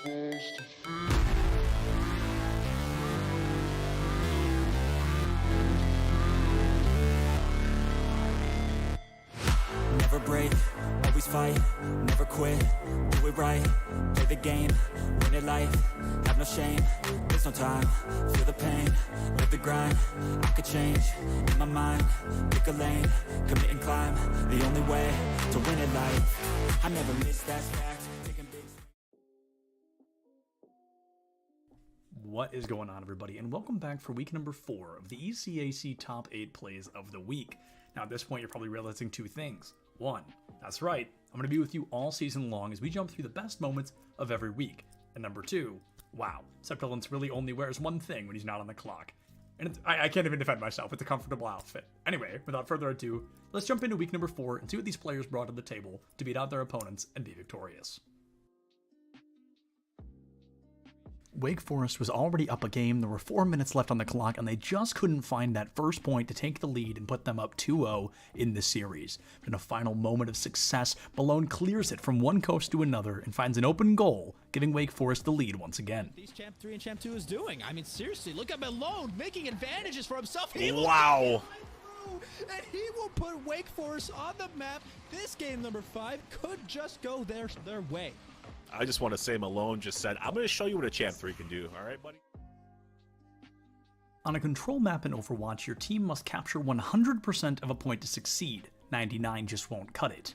Never break, always fight, never quit, do it right, play the game, win it life, have no shame, there's no time, feel the pain, live the grind, I could change, in my mind, pick a lane, commit and climb, the only way to win it life, I never miss that fact, taking big. What is going on, everybody, and welcome back for week number 4 of the ECAC Top 8 Plays of the Week. Now, at this point, you're probably realizing two things. One, that's right, I'm going to be with you all season long as we jump through the best moments of every week. And number 2, wow, Septilence really only wears one thing when he's not on the clock. And I can't even defend myself, it's a comfortable outfit. Anyway, without further ado, let's jump into week number 4 and see what these players brought to the table to beat out their opponents and be victorious. Wake Forest was already up a game, there were 4 minutes left on the clock, and they just couldn't find that first point to take the lead and put them up 2-0 in the series. But in a final moment of success, Malone clears it from one coast to another and finds an open goal, giving Wake Forest the lead once again. These Champ 3 and Champ 2 is doing. I mean, seriously, look at Malone making advantages for himself. Wow. And he will put Wake Forest on the map. This game number 5 could just go their way. I just want to say Malone just said, I'm going to show you what a Champ 3 can do. All right, buddy? On a control map in Overwatch, your team must capture 100% of a point to succeed. 99 just won't cut it.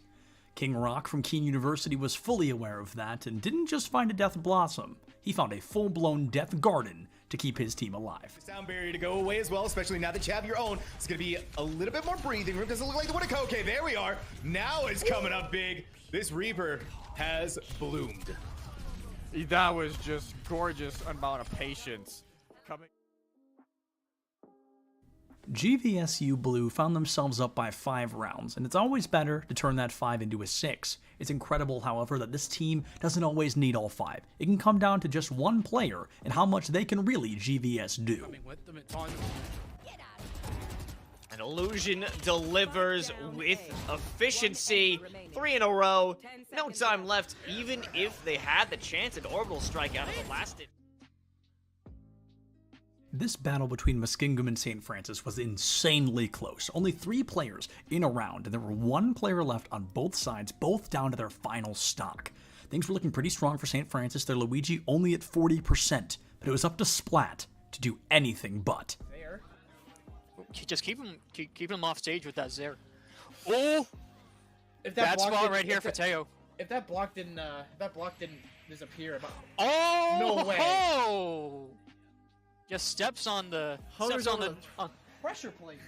King Rock from Keene University was fully aware of that and didn't just find a Death Blossom. He found a full-blown Death Garden to keep his team alive. Sound barrier to go away as well, especially now that you have your own. It's going to be a little bit more breathing room. Doesn't look like the one. Okay, there we are. Now it's coming up big. This Reaper has bloomed. That was just gorgeous amount of patience coming. GVSU Blue found themselves up by 5 rounds, and it's always better to turn that 5 into a 6. It's incredible, however, that this team doesn't always need all 5. It can come down to just one player and how much they can really GVS do. An Illusion delivers with efficiency. 3 in a row. No time left, even if they had the chance at Orbital Strike out of the last. This battle between Muskingum and St. Francis was insanely close. Only 3 players in a round, and there were 1 player left on both sides, both down to their final stock. Things were looking pretty strong for St. Francis, their Luigi only at 40%, but it was up to Splat to do anything but. Just keep him off stage with that Zare. Oh, If bad spot right here for Teo. If that block didn't disappear, Oh no way. Oh! Just steps on the Pressure plate.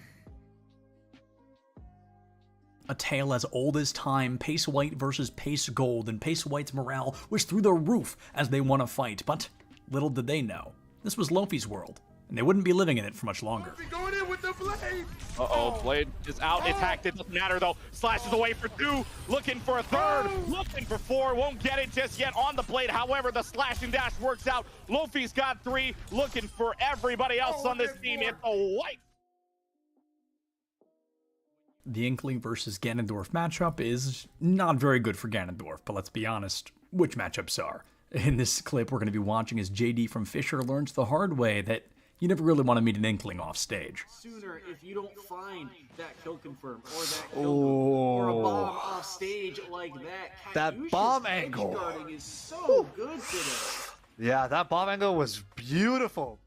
A tale as old as time, Pace White versus Pace Gold, and Pace White's morale was through the roof as they won a fight, but little did they know, this was Lofi's world, and they wouldn't be living in it for much longer. Going in with the blade. Uh-oh, Blade is out. It's hacked. It doesn't matter, though. Slashes away for 2. Looking for a 3rd. Looking for 4. Won't get it just yet on the Blade. However, the slash and dash works out. Luffy's got 3. Looking for everybody else on this team. It's a White. The Inkling versus Ganondorf matchup is not very good for Ganondorf, but let's be honest, which matchups are? In this clip, we're going to be watching as JD from Fisher learns the hard way that you never really want to meet an Inkling off stage. Sooner if you don't find that kill confirm or that kill or a bomb off stage like that. That bomb angle is so good today. Yeah, that bomb angle was beautiful.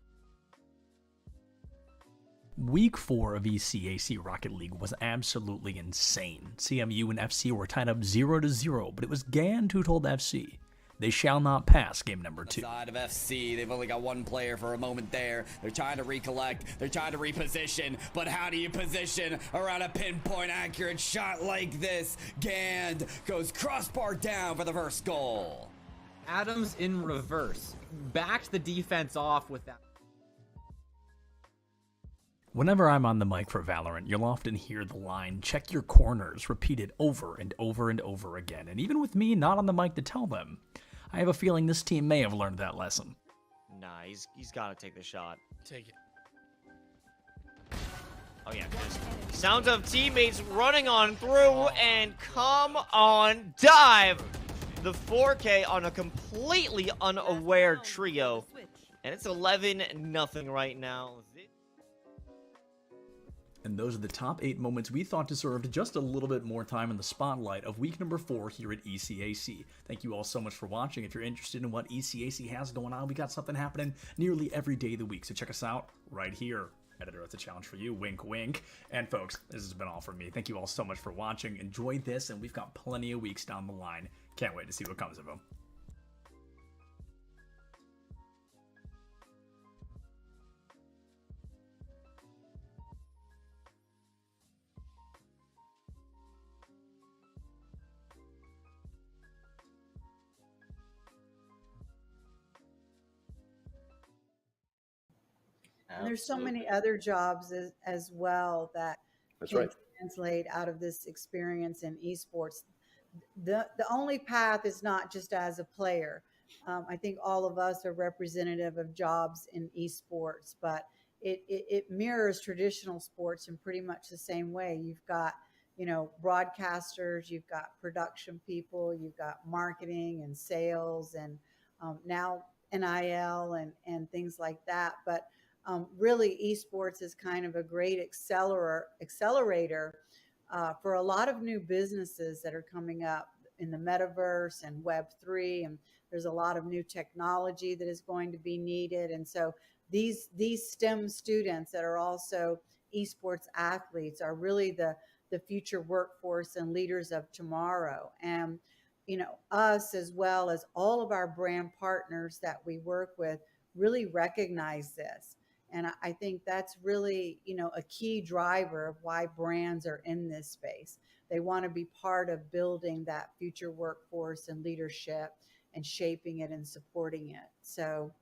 Week 4 of ECAC Rocket League was absolutely insane. CMU and FC were tied up 0-0, but it was Gand who told FC they shall not pass game number 2. Side of FC, they've only got 1 player for a moment there. They're trying to recollect, they're trying to reposition, but how do you position around a pinpoint accurate shot like this? Gand goes crossbar down for the first goal. Adams in reverse, backed the defense off with that. Whenever I'm on the mic for Valorant, you'll often hear the line, check your corners, repeated over and over and over again. And even with me not on the mic to tell them, I have a feeling this team may have learned that lesson. Nah, he's got to take the shot. Take it. Oh yeah, just sounds of teammates running on through and come on dive. the 4K on a completely unaware trio. And it's 11-0 right now. And those are the top 8 moments we thought deserved just a little bit more time in the spotlight of week number 4 here at ECAC. Thank you all so much for watching. If you're interested in what ECAC has going on, we got something happening nearly every day of the week. So check us out right here. Editor, it's a challenge for you. Wink, wink. And folks, this has been all from me. Thank you all so much for watching. Enjoy this, and we've got plenty of weeks down the line. Can't wait to see what comes of them. And there's so many other jobs as well that can translate out of this experience in esports. The only path is not just as a player. I think all of us are representative of jobs in esports, but it mirrors traditional sports in pretty much the same way. You've got, you know, broadcasters, you've got production people, you've got marketing and sales, and now NIL and things like that. But really, esports is kind of a great accelerator for a lot of new businesses that are coming up in the metaverse and Web3, and there's a lot of new technology that is going to be needed. And so these STEM students that are also esports athletes are really the future workforce and leaders of tomorrow. And you know, us as well as all of our brand partners that we work with really recognize this. And I think that's really, you know, a key driver of why brands are in this space. They want to be part of building that future workforce and leadership and shaping it and supporting it. So,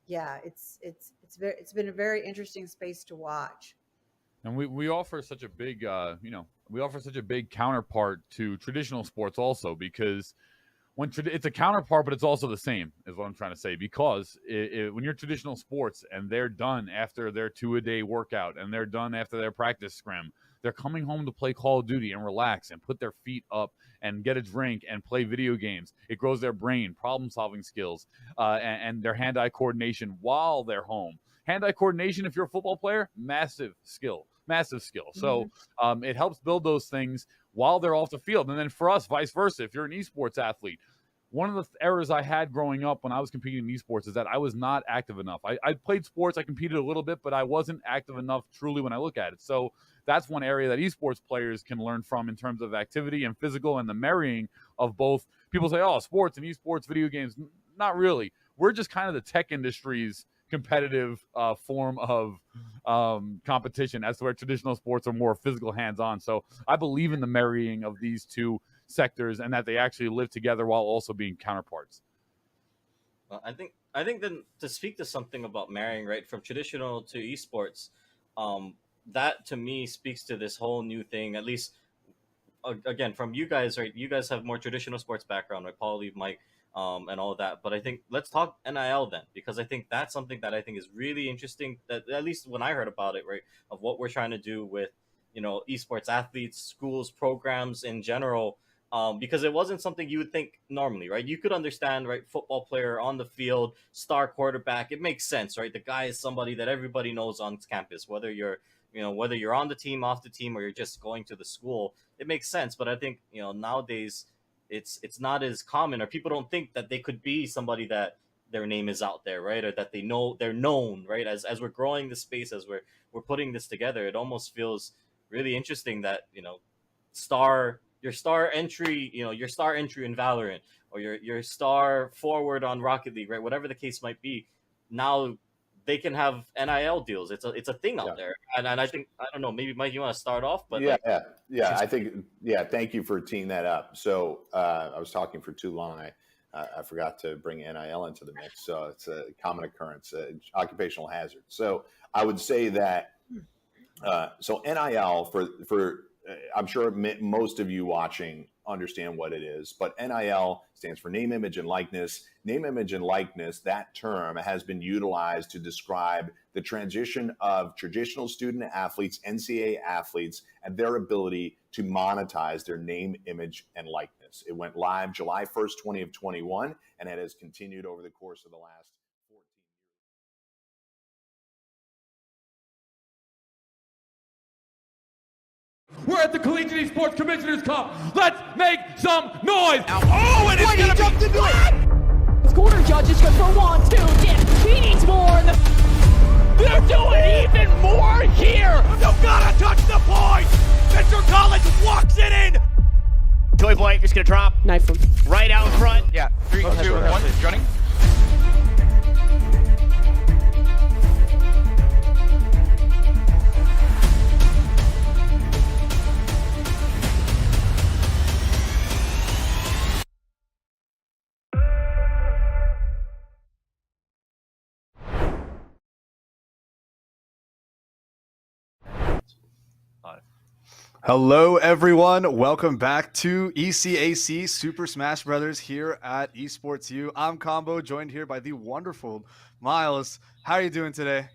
yeah, it's been a very interesting space to watch. And we offer such a big, we offer such a big counterpart to traditional sports also, because it's a counterpart, but it's also the same, is what I'm trying to say. Because when you're traditional sports and they're done after their 2-a-day workout and they're done after their practice scrim, they're coming home to play Call of Duty and relax and put their feet up and get a drink and play video games. It grows their brain, problem-solving skills, and their hand-eye coordination while they're home. Hand-eye coordination, if you're a football player, massive skill. So it helps build those things while they're off the field. And then for us, vice versa, if you're an esports athlete, one of the errors I had growing up when I was competing in esports is that I was not active enough. I played sports, I competed a little bit, but I wasn't active enough truly when I look at it. So that's one area that esports players can learn from in terms of activity and physical and the marrying of both. People say, oh, sports and esports, video games. Not really. We're just kind of the tech industry's competitive form of competition, as to where traditional sports are more physical, hands-on. So I believe in the marrying of these two sectors and that they actually live together while also being counterparts. Well, I think then to speak to something about marrying, right, from traditional to esports, that to me speaks to this whole new thing, at least again from you guys, right? You guys have more traditional sports background, right? Paul, Mike, and all of that. But I think let's talk NIL then, because I think that's something that I think is really interesting, that at least when I heard about it, right, of what we're trying to do with, you know, esports athletes, schools, programs in general, because it wasn't something you would think normally, right? You could understand, right, football player on the field, star quarterback, it makes sense, right? The guy is somebody that everybody knows on campus, whether you're on the team, off the team, or you're just going to the school, it makes sense. But I think, you know, nowadays it's not as common, or people don't think that they could be somebody that their name is out there, right? Or that they're known, right? As we're growing the space, as we're putting this together, it almost feels really interesting that, you know, your star entry in Valorant, or your star forward on Rocket League, right? Whatever the case might be, now they can have NIL deals. It's a thing out there, and I think, I don't know, maybe Mike, you want to start off, but I think thank you for teeing that up. So I was talking for too long. I forgot to bring NIL into the mix. So it's a common occurrence, occupational hazard. So I would say that so NIL for I'm sure most of you watching understand what it is, but NIL stands for name, image, and likeness. Name, image, and likeness, that term has been utilized to describe the transition of traditional student athletes, NCAA athletes, and their ability to monetize their name, image, and likeness. It went live July 1st, 2021, and it has continued over the course of the last 14 years. We're at the Collegiate Esports Commissioners Cup. Let's make some noise. Oh, and it's gonna jumped into it. Corner judge is good for 1, 2. Yeah, he needs more. They're doing even more here. You gotta touch the point. Mr. College walks it in. Toy Boy just gonna drop. Knife him. Right out in front. Yeah, 3, 2, 1, running. Hello, everyone. Welcome back to ECAC Super Smash Brothers here at Esports U. I'm Combo, joined here by the wonderful Miles. How are you doing today?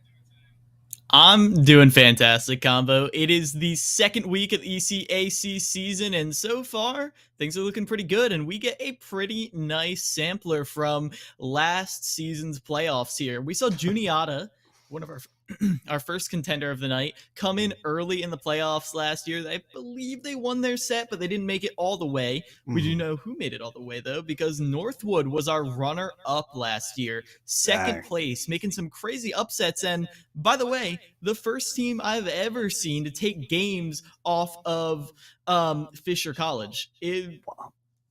I'm doing fantastic, Combo. It is the second week of the ECAC season, and so far, things are looking pretty good, and we get a pretty nice sampler from last season's playoffs here. We saw Juniata, one of our first contender of the night, come in early in the playoffs last year. I believe they won their set, but they didn't make it all the way. We do know who made it all the way, though, because Northwood was our runner-up last year. Second place, making some crazy upsets. And by the way, the first team I've ever seen to take games off of Fisher College.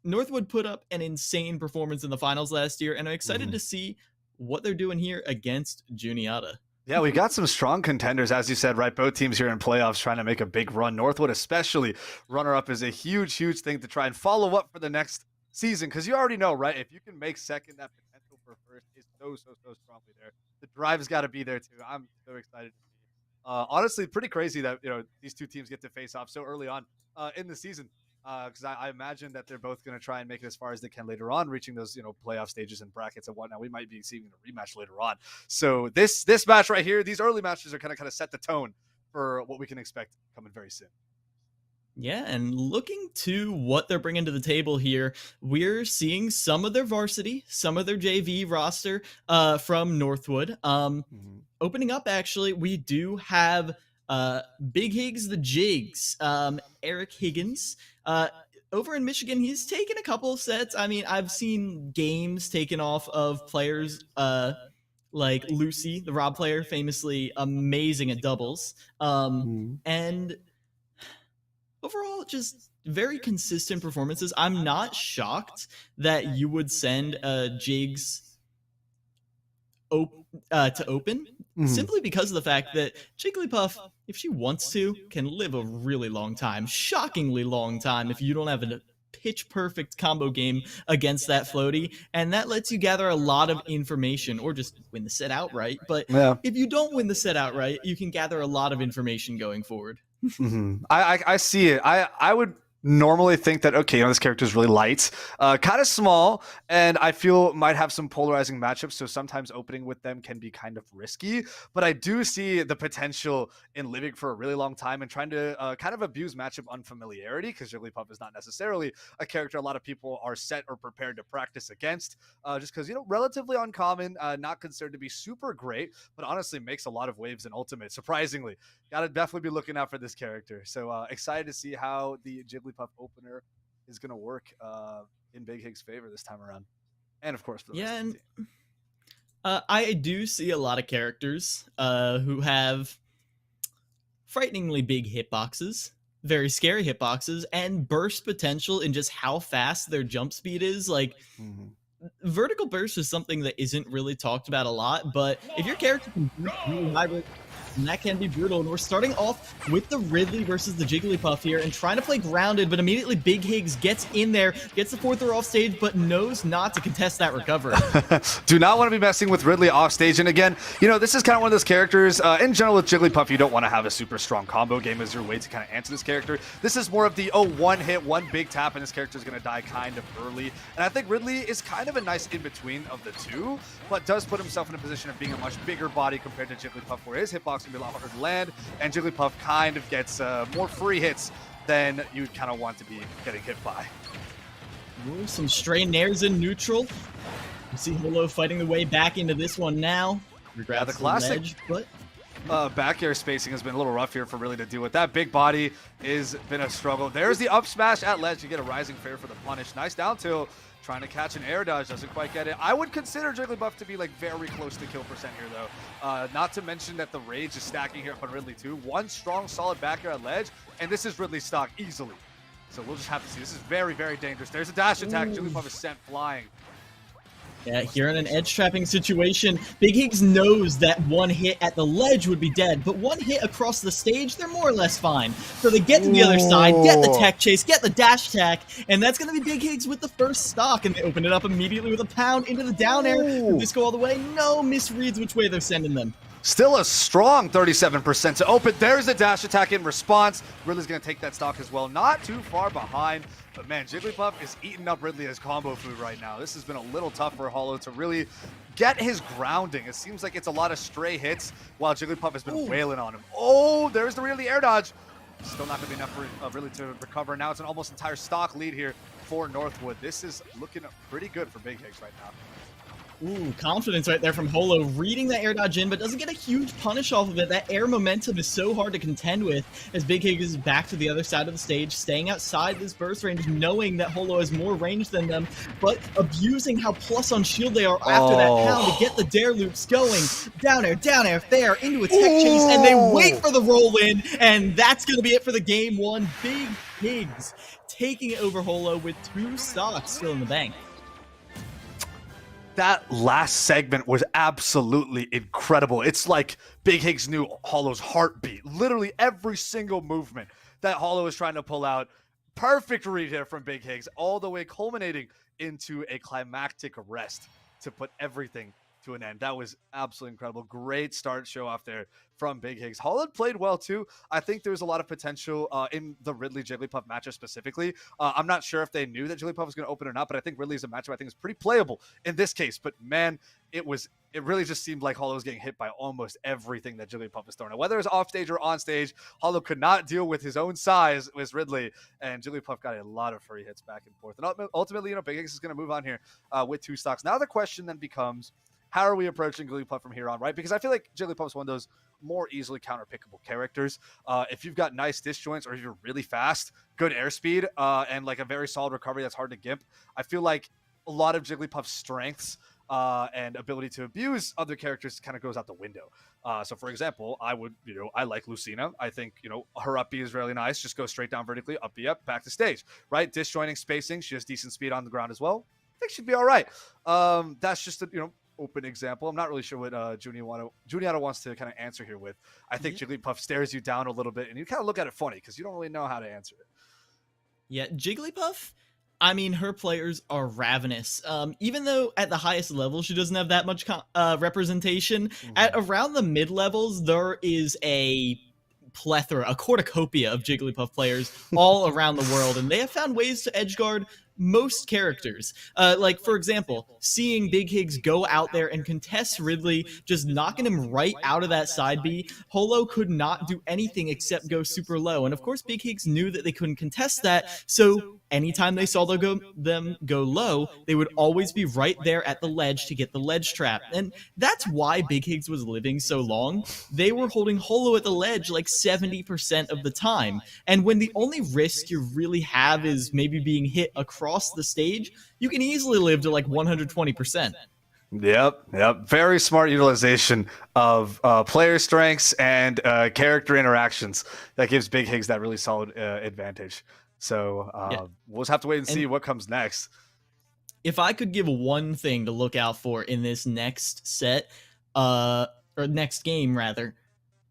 Northwood put up an insane performance in the finals last year, and I'm excited to see what they're doing here against Juniata. Yeah, we got some strong contenders, as you said, right? Both teams here in playoffs trying to make a big run. Northwood especially, runner-up is a huge, huge thing to try and follow up for the next season, because you already know, right? If you can make second, that potential for first is so strongly there. The drive's got to be there, too. I'm so excited to see. Honestly, pretty crazy that, these two teams get to face off so early on in the season. Because I imagine that they're both going to try and make it as far as they can later on, reaching those playoff stages and brackets and whatnot. We might be seeing a rematch later on. So this match right here, these early matches are kind of set the tone for what we can expect coming very soon. Yeah, and looking to what they're bringing to the table here, we're seeing some of their varsity, some of their JV roster from Northwood. Opening up, actually, we do have Big Higgs the Jigs, Eric Higgins. Over in Michigan, he's taken a couple of sets. I mean, I've seen games taken off of players like Lucy, the Rob player, famously amazing at doubles. And overall, just very consistent performances. I'm not shocked that you would send Jigs to open, simply because of the fact that Jigglypuff, if she wants to, can live a really long time, shockingly long time, if you don't have a pitch perfect combo game against that floaty, and that lets you gather a lot of information or just win the set outright. But if you don't win the set outright, you can gather a lot of information going forward. I see it. I would normally think that, okay, this character is really light, kind of small, and I feel might have some polarizing matchups, so sometimes opening with them can be kind of risky, but I do see the potential in living for a really long time and trying to kind of abuse matchup unfamiliarity, because Jigglypuff is not necessarily a character a lot of people are set or prepared to practice against, just because, relatively uncommon, not considered to be super great, but honestly makes a lot of waves in Ultimate, surprisingly. Gotta definitely be looking out for this character, so excited to see how the Jigglypuff opener is going to work in Big Hig's favor this time around, and of course for the rest of the team. I do see a lot of characters who have frighteningly big hitboxes, very scary hitboxes, and burst potential in just how fast their jump speed is. Like, vertical burst is something that isn't really talked about a lot, but if your character can hybrid, and that can be brutal. And we're starting off with the Ridley versus the Jigglypuff here and trying to play grounded, but immediately Big Higgs gets in there, gets the fourth throw off stage, but knows not to contest that recovery. Do not want to be messing with Ridley off stage. And again, this is kind of one of those characters, in general with Jigglypuff, you don't want to have a super strong combo game as your way to kind of answer this character. This is more of the, one hit, one big tap, and this character is going to die kind of early. And I think Ridley is kind of a nice in-between of the two, but does put himself in a position of being a much bigger body compared to Jigglypuff, where his hitbox can be a lot harder to land, and Jigglypuff kind of gets more free hits than you'd kind of want to be getting hit by. Ooh, some stray nairs in neutral. You see Holo fighting the way back into this one now. Yeah, the classic ledge, but back air spacing has been a little rough here for really to deal with. That big body has been a struggle. There's the up smash at ledge. You get a rising fair for the punish. Nice down tilt. Trying to catch an air dodge, doesn't quite get it. I would consider Jigglypuff to be like very close to kill percent here though. Not to mention that the rage is stacking here up on Ridley too. One strong solid back air at ledge, and this is Ridley's stock easily. So we'll just have to see. This is very, very dangerous. There's a dash attack. Jigglypuff is sent flying. Yeah, here in an edge trapping situation, Big Higgs knows that one hit at the ledge would be dead, but one hit across the stage, they're more or less fine. So they get to the other side, get the tech chase, get the dash attack, and that's going to be Big Higgs with the first stock, and they open it up immediately with a pound into the down air. Did this go all the way? No, misreads which way they're sending them. Still a strong 37% to open. There's a dash attack in response. Ridley's going to take that stock as well. Not too far behind. But man, Jigglypuff is eating up Ridley as combo food right now. This has been a little tough for Holo to really get his grounding. It seems like it's a lot of stray hits while Jigglypuff has been wailing on him. Oh, there's the really air dodge. Still not going to be enough for Ridley to recover. Now it's an almost entire stock lead here for Northwood. This is looking pretty good for Big Higgs right now. Ooh, confidence right there from Holo, reading that air dodge in, but doesn't get a huge punish off of it. That air momentum is so hard to contend with as Big Higgs is back to the other side of the stage, staying outside this burst range, knowing that Holo has more range than them, but abusing how plus on shield they are after that pound to get the dare loops going. Down air, fair, into a tech chase, and they wait for the roll in, and that's going to be it for the game one. Big Higgs taking it over Holo with 2 stocks still in the bank. That last segment was absolutely incredible. It's like Big Higgs knew Holo's heartbeat. Literally every single movement that Holo was trying to pull out. Perfect read here from Big Higgs, all the way culminating into a climactic arrest to put everything to an end. That was absolutely incredible. Great start show off there from Big Higgs. Holland played well too. I think there's a lot of potential in the Ridley Jigglypuff matchup specifically. I'm not sure if they knew that Jigglypuff was going to open or not, but I think Ridley's a matchup I think is pretty playable in this case. But man, it really just seemed like Holo was getting hit by almost everything that Jigglypuff was throwing. Whether it's off stage or on stage, Holo could not deal with his own size with Ridley, and Jigglypuff got a lot of free hits back and forth. And ultimately, Big Higgs is going to move on here with 2 stocks. Now the question then becomes, how are we approaching Jigglypuff from here on, right? Because I feel like Jigglypuff is one of those more easily counter-pickable characters. If you've got nice disjoints or if you're really fast, good airspeed, and like a very solid recovery that's hard to gimp, I feel like a lot of Jigglypuff's strengths and ability to abuse other characters kind of goes out the window. So for example, I like Lucina. I think, her up B is really nice. Just go straight down vertically, up B up, back to stage, right? Disjointing, spacing. She has decent speed on the ground as well. I think she'd be all right. That's just a, open example. I'm not really sure what Juniata wants to kind of answer here with. I think Jigglypuff stares you down a little bit, and you kind of look at it funny because you don't really know how to answer it. Yeah, Jigglypuff, I mean, her players are ravenous. Even though at the highest level she doesn't have that much representation, at around the mid levels there is a plethora, a cornucopia of Jigglypuff players all around the world, and they have found ways to edgeguard most characters. Like, for example, seeing Big Higgs go out there and contest Ridley, just knocking him right out of that side B, Holo could not do anything except go super low. And of course, Big Higgs knew that they couldn't contest that, so anytime they saw them go low, they would always be right there at the ledge to get the ledge trap. And that's why Big Higgs was living so long. They were holding Holo at the ledge like 70% of the time. And when the only risk you really have is maybe being hit across the stage, you can easily live to like 120%. Yep. Very smart utilization of player strengths and character interactions that gives Big Higgs that really solid advantage. So we'll just have to wait and see what comes next. If I could give one thing to look out for in this next set, or next game rather,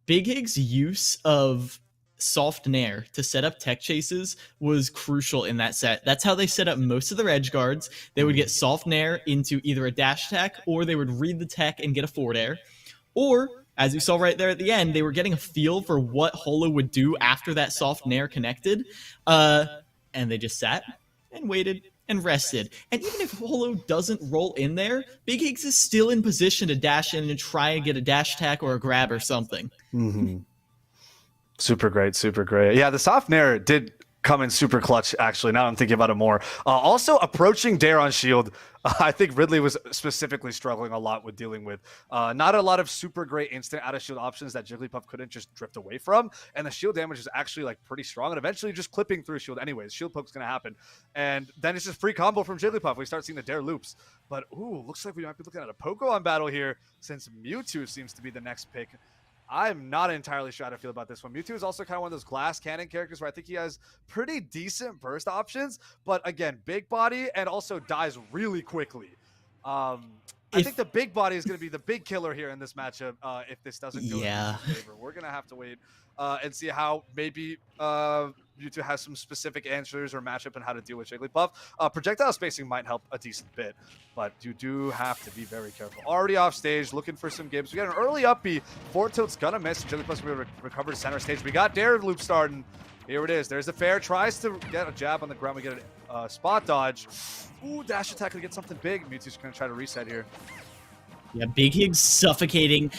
Big Higgs' use of soft nair to set up tech chases was crucial in that set. That's how they set up most of their edge guards. They would get soft nair into either a dash attack, or they would read the tech and get a forward air. Or, as you saw right there at the end, they were getting a feel for what Holo would do after that soft nair connected. And they just sat and waited and rested. And even if Holo doesn't roll in there, Big Higgs is still in position to dash in and try and get a dash attack or a grab or something. Super great. Yeah, the soft nair did come in super clutch, actually. Now I'm thinking about it more. Also, approaching Dare on shield. I think Ridley was specifically struggling a lot with dealing with not a lot of super great instant out of shield options that Jigglypuff couldn't just drift away from. And the shield damage is actually like pretty strong. And eventually just clipping through shield anyways. Shield poke's going to happen. And then it's just free combo from Jigglypuff. We start seeing the Dare loops. But, ooh, looks like we might be looking at a Pokemon battle here since Mewtwo seems to be the next pick. I'm not entirely sure how to feel about this one. Mewtwo is also kind of one of those glass cannon characters where I think he has pretty decent burst options, but again, big body and also dies really quickly. I think the big body is going to be the big killer here in this matchup if this doesn't go in Mewtwo's favor. We're going to have to wait and see how maybe Mewtwo has some specific answers or matchup and how to deal with Jigglypuff. Projectile spacing might help a decent bit, but you do have to be very careful. Already off stage, looking for some gibbs. We got an early up B. Forward tilt's gonna miss. Jigglypuff's gonna recover to center stage. We got Dare loop starting. Here it is. There's the fair. Tries to get a jab on the ground. We get a spot dodge. Ooh, dash attack to get something big. Mewtwo's gonna try to reset here. Yeah, Big Hig's suffocating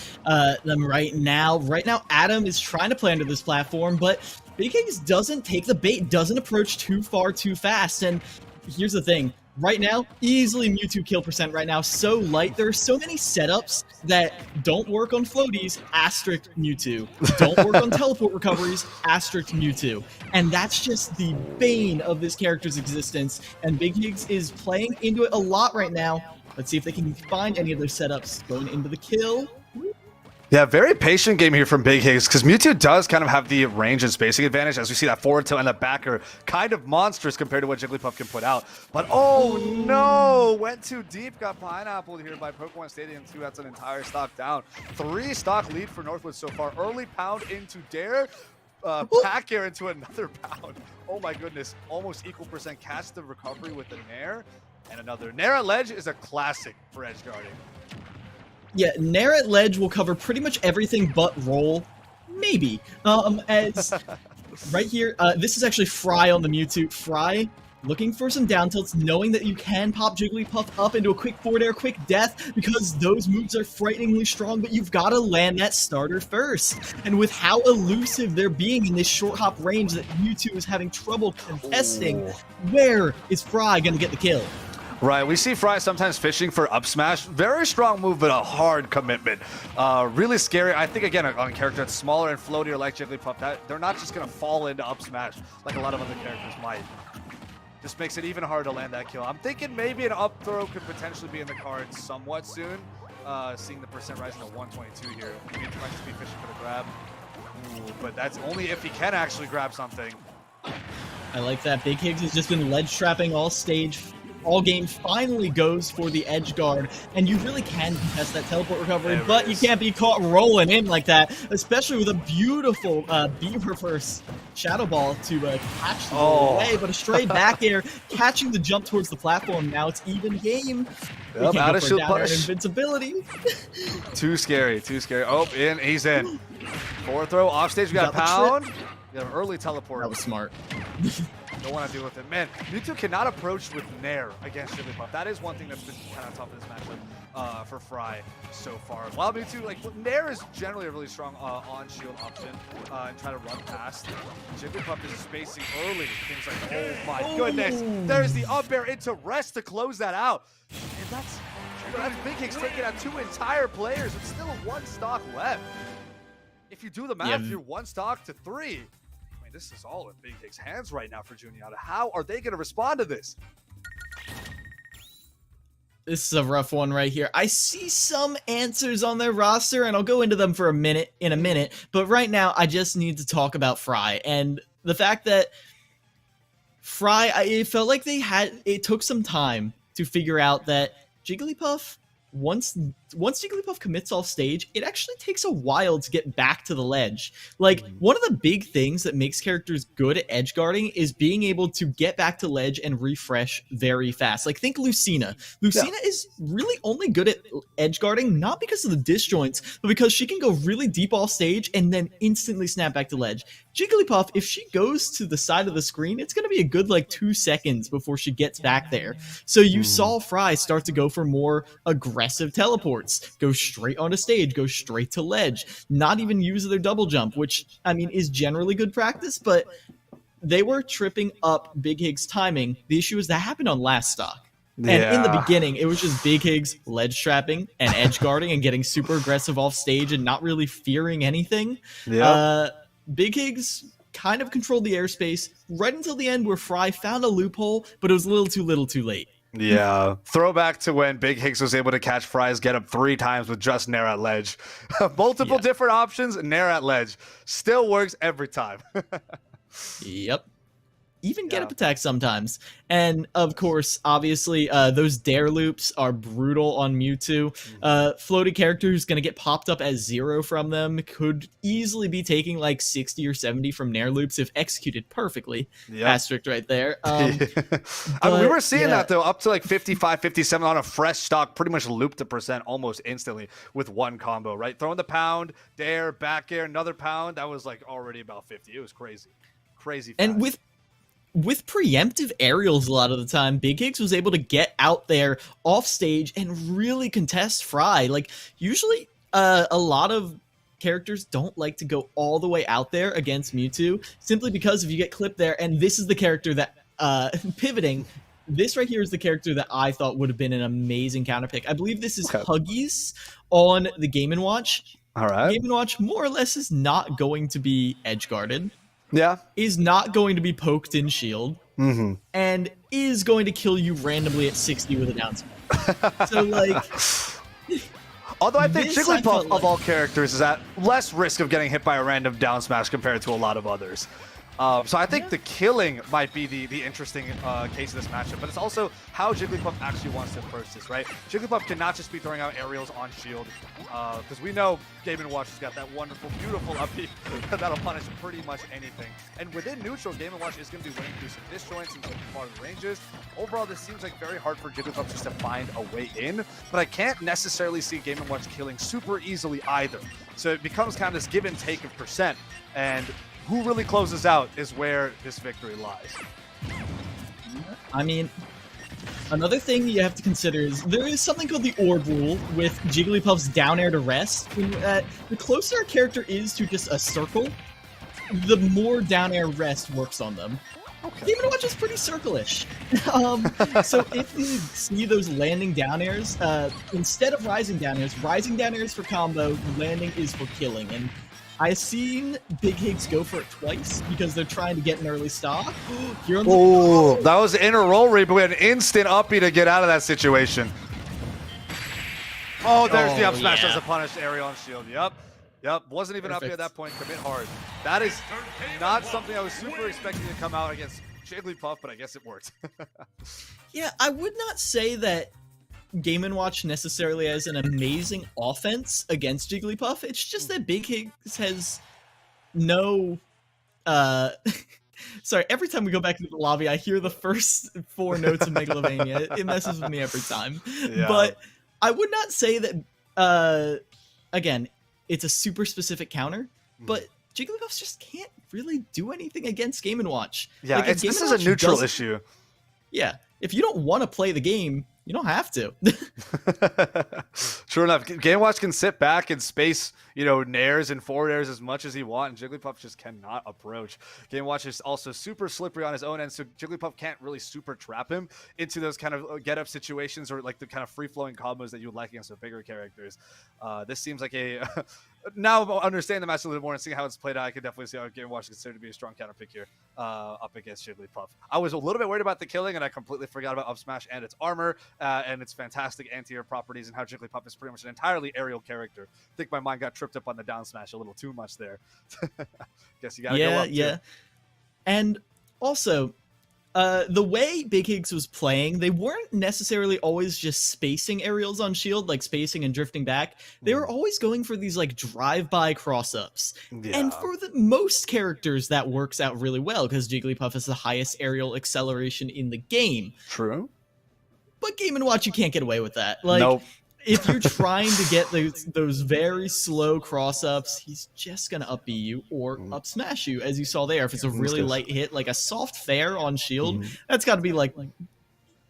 them right now. Right now, Adam is trying to play under this platform, but Big Higgs doesn't take the bait, doesn't approach too far too fast. And here's the thing. Right now, easily Mewtwo kill percent right now. So light. There are so many setups that don't work on floaties, asterisk Mewtwo. Don't work on teleport recoveries, asterisk Mewtwo. And that's just the bane of this character's existence. And Big Higgs is playing into it a lot right now. Let's see if they can find any of their setups going into the kill. Yeah, very patient game here from Big Higgs because Mewtwo does kind of have the range and spacing advantage as we see that forward tilt and the back are kind of monstrous compared to what Jigglypuff can put out. But oh no, went too deep, got pineappled here by Pokemon Stadium 2. That's an entire stock down. 3 stock lead for Northwood so far. Early pound into Dare. Pack air into another pound. Oh my goodness, almost equal percent. Catch the recovery with the Nair. And another. Nair at ledge is a classic for edge guarding. Yeah, Nair at ledge will cover pretty much everything but roll. Maybe. As right here, this is actually Fry on the Mewtwo. Fry looking for some down tilts, knowing that you can pop Jigglypuff up into a quick forward air, quick death, because those moves are frighteningly strong, but you've got to land that starter first. And with how elusive they're being in this short hop range that Mewtwo is having trouble contesting, where is Fry going to get the kill? Right, we see Fry sometimes fishing for up smash. Very strong move, but a hard commitment. Really scary. I think, again, on a character that's smaller and floatier like Jigglypuff, they're not just going to fall into up smash like a lot of other characters might. Just makes it even harder to land that kill. I'm thinking maybe an up throw could potentially be in the cards somewhat soon. Seeing the percent rising to 122 here. Maybe he might just be fishing for the grab. Ooh, but that's only if he can actually grab something. I like that. Big Higgs has just been ledge trapping all stage. All game, finally goes for the edge guard, and you really can contest that teleport recovery, but you can't be caught rolling in like that, especially with a beautiful B reverse shadow ball to catch the ball away, but a straight back air, catching the jump towards the platform. Now it's even game. Yep, out of shield push. Invincibility. Too scary, too scary. Oh, in, he's in. Forward throw, off stage, we got a pound. We got an early teleport. That was smart. Don't want to deal with it. Man, Mewtwo cannot approach with Nair against Jigglypuff. That is one thing that's been kind of tough in this matchup for Fry so far. While Mewtwo, like, Nair is generally a really strong on-shield option and try to run past. Jigglypuff is spacing early. Things like, oh my goodness. There's the up air into rest to close that out. And that's Big Higgs taking out 2 entire players. It's still 1 stock left. If you do the math, you're 1 stock to 3. This is all in Big Higgs' hands right now for Juniata. How are they going to respond to this? This is a rough one right here. I see some answers on their roster, and I'll go into them for a minute. But right now, I just need to talk about Fry and the fact that Fry. It felt like it took some time to figure out that Jigglypuff. Once Jigglypuff commits off stage, it actually takes a while to get back to the ledge. Like, one of the big things that makes characters good at edge guarding is being able to get back to ledge and refresh very fast. Like, think Lucina. Lucina is really only good at edge guarding, not because of the disjoints, but because she can go really deep off stage and then instantly snap back to ledge. Jigglypuff, if she goes to the side of the screen, it's going to be a good, 2 seconds before she gets back there. So you saw Fry start to go for more aggressive teleports. Go straight onto stage, go straight to ledge, not even use their double jump, which, I mean, is generally good practice, but they were tripping up Big Hig's timing. The issue is that happened on last stock. And in the beginning, it was just Big Hig's ledge trapping and edge guarding and getting super aggressive off stage and not really fearing anything. Big Hig's kind of controlled the airspace right until the end where Fry found a loophole, but it was a little too late. Yeah, throwback to when Big Higgs was able to catch Fry's get up 3 times with just Nair at ledge. Multiple different options, Nair at ledge. Still works every time. Yep. Even get up attack sometimes. And of course, obviously, those dare loops are brutal on Mewtwo. Floaty character who's going to get popped up as 0 from them could easily be taking like 60 or 70 from Nair loops if executed perfectly. Asterisk right there. I mean, we were seeing that though, up to like 55, 57 on a fresh stock, pretty much looped the percent almost instantly with one combo, right? Throwing the pound, dare, back air, another pound. That was like already about 50. It was crazy. Crazy fast. And with preemptive aerials a lot of the time, Big Higgs was able to get out there off stage and really contest Fry. Like, usually a lot of characters don't like to go all the way out there against Mewtwo, simply because if you get clipped there, and this is the character that, pivoting, this right here is the character that I thought would have been an amazing counter pick. I believe this is Huggies on the Game & Watch. All right. Game & Watch more or less is not going to be edge guarded. Yeah. Is not going to be poked in shield. And is going to kill you randomly at 60 with a down smash. So, like... Although I think Jigglypuff, of all characters, is at less risk of getting hit by a random down smash compared to a lot of others. So I think the killing might be the interesting case of this matchup, but it's also how Jigglypuff actually wants to approach this, right? Jigglypuff cannot just be throwing out aerials on shield, because we know Game & Watch has got that wonderful, beautiful up B that'll punish pretty much anything. And within neutral, Game & Watch is going to be willing to do some disjoints and some farther ranges. Overall, this seems like very hard for Jigglypuff just to find a way in, but I can't necessarily see Game & Watch killing super easily either. So it becomes kind of this give and take of percent, and who really closes out is where this victory lies. I mean, another thing you have to consider is there is something called the orb rule with Jigglypuff's down air to rest. The closer a character is to just a circle, the more down air rest works on them. Game & Watch is pretty circle-ish. So if you see those landing down airs, instead of rising down airs for combo, landing is for killing. And I've seen Big Higgs go for it twice because they're trying to get an early stock. Oh, that was in a roll read, but we had an instant uppy to get out of that situation. Oh, there's the up smash as a punished aerial on shield. Yep. Wasn't even uppy at that point. Commit hard. That is not something I was super expecting to come out against Jigglypuff, but I guess it worked. Yeah, I would not say that Game & Watch necessarily has an amazing offense against Jigglypuff. It's just that Big Higgs has no... Sorry, every time we go back into the lobby, I hear the first 4 notes of Megalovania. It messes with me every time. Yeah. But I would not say that, again, it's a super specific counter, but Jigglypuff just can't really do anything against Game & Watch. Yeah, like, this is a neutral issue. Yeah, if you don't want to play the game, you don't have to. True enough. Game & Watch can sit back and space, nairs and forward airs as much as he wants, and Jigglypuff just cannot approach. Game & Watch is also super slippery on his own end, so Jigglypuff can't really super trap him into those kind of get-up situations or like the kind of free-flowing combos that you would like against the bigger characters. This seems like a... now understanding the match a little more and seeing how it's played out, I can definitely see how Game & Watch is considered to be a strong counter pick here up against Jigglypuff. I was a little bit worried about the killing, and I completely forgot about up smash and its armor and its fantastic anti-air properties and how Jigglypuff is pretty much an entirely aerial character. I think my mind got tripped up on the down smash a little too much there. Guess you gotta go up too. And also, the way Big Higgs was playing, they weren't necessarily always just spacing aerials on shield, like spacing and drifting back. They were always going for these like drive-by cross-ups. Yeah. And for the most characters, that works out really well because Jigglypuff has the highest aerial acceleration in the game. True. But Game & Watch, you can't get away with that. Like, nope. If you're trying to get those very slow cross-ups, he's just going to up B you or up smash you, as you saw there. If it's a really light hit, like a soft fair on shield, that's got to be like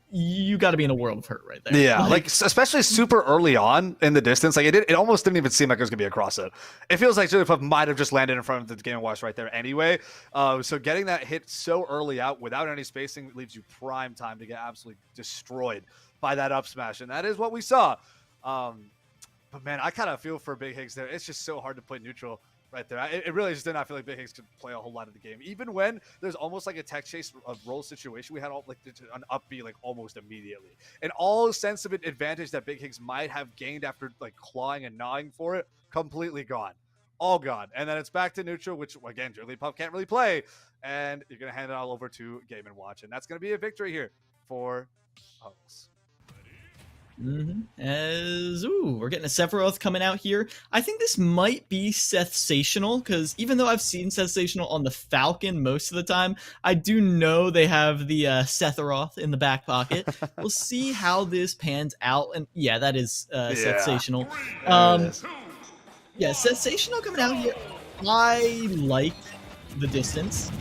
you got to be in a world of hurt right there. Yeah, like especially super early on in the distance, like it almost didn't even seem like it was gonna be a cross it. It feels like Jigglypuff might have just landed in front of the Game & Watch right there anyway. So getting that hit so early out without any spacing leaves you prime time to get absolutely destroyed by that up smash, and that is what we saw. But man, I kind of feel for Big Higgs there. It's just so hard to play neutral right there. It really just did not feel like Big Higgs could play a whole lot of the game. Even when there's almost like a tech chase roll situation, we had like an up B like almost immediately. And all sense of advantage that Big Higgs might have gained after like clawing and gnawing for it, completely gone. All gone. And then it's back to neutral, which again, Jigglypuff can't really play. And you're going to hand it all over to Game & Watch. And that's going to be a victory here for Huggles. We're getting a Sephiroth coming out here. I think this might be Sensational, because even though I've seen Sensational on the Falcon most of the time, I do know they have the Sephiroth in the back pocket. We'll see how this pans out. And yeah, that is Sensational. Yeah, Sensational coming out here. I like the distance.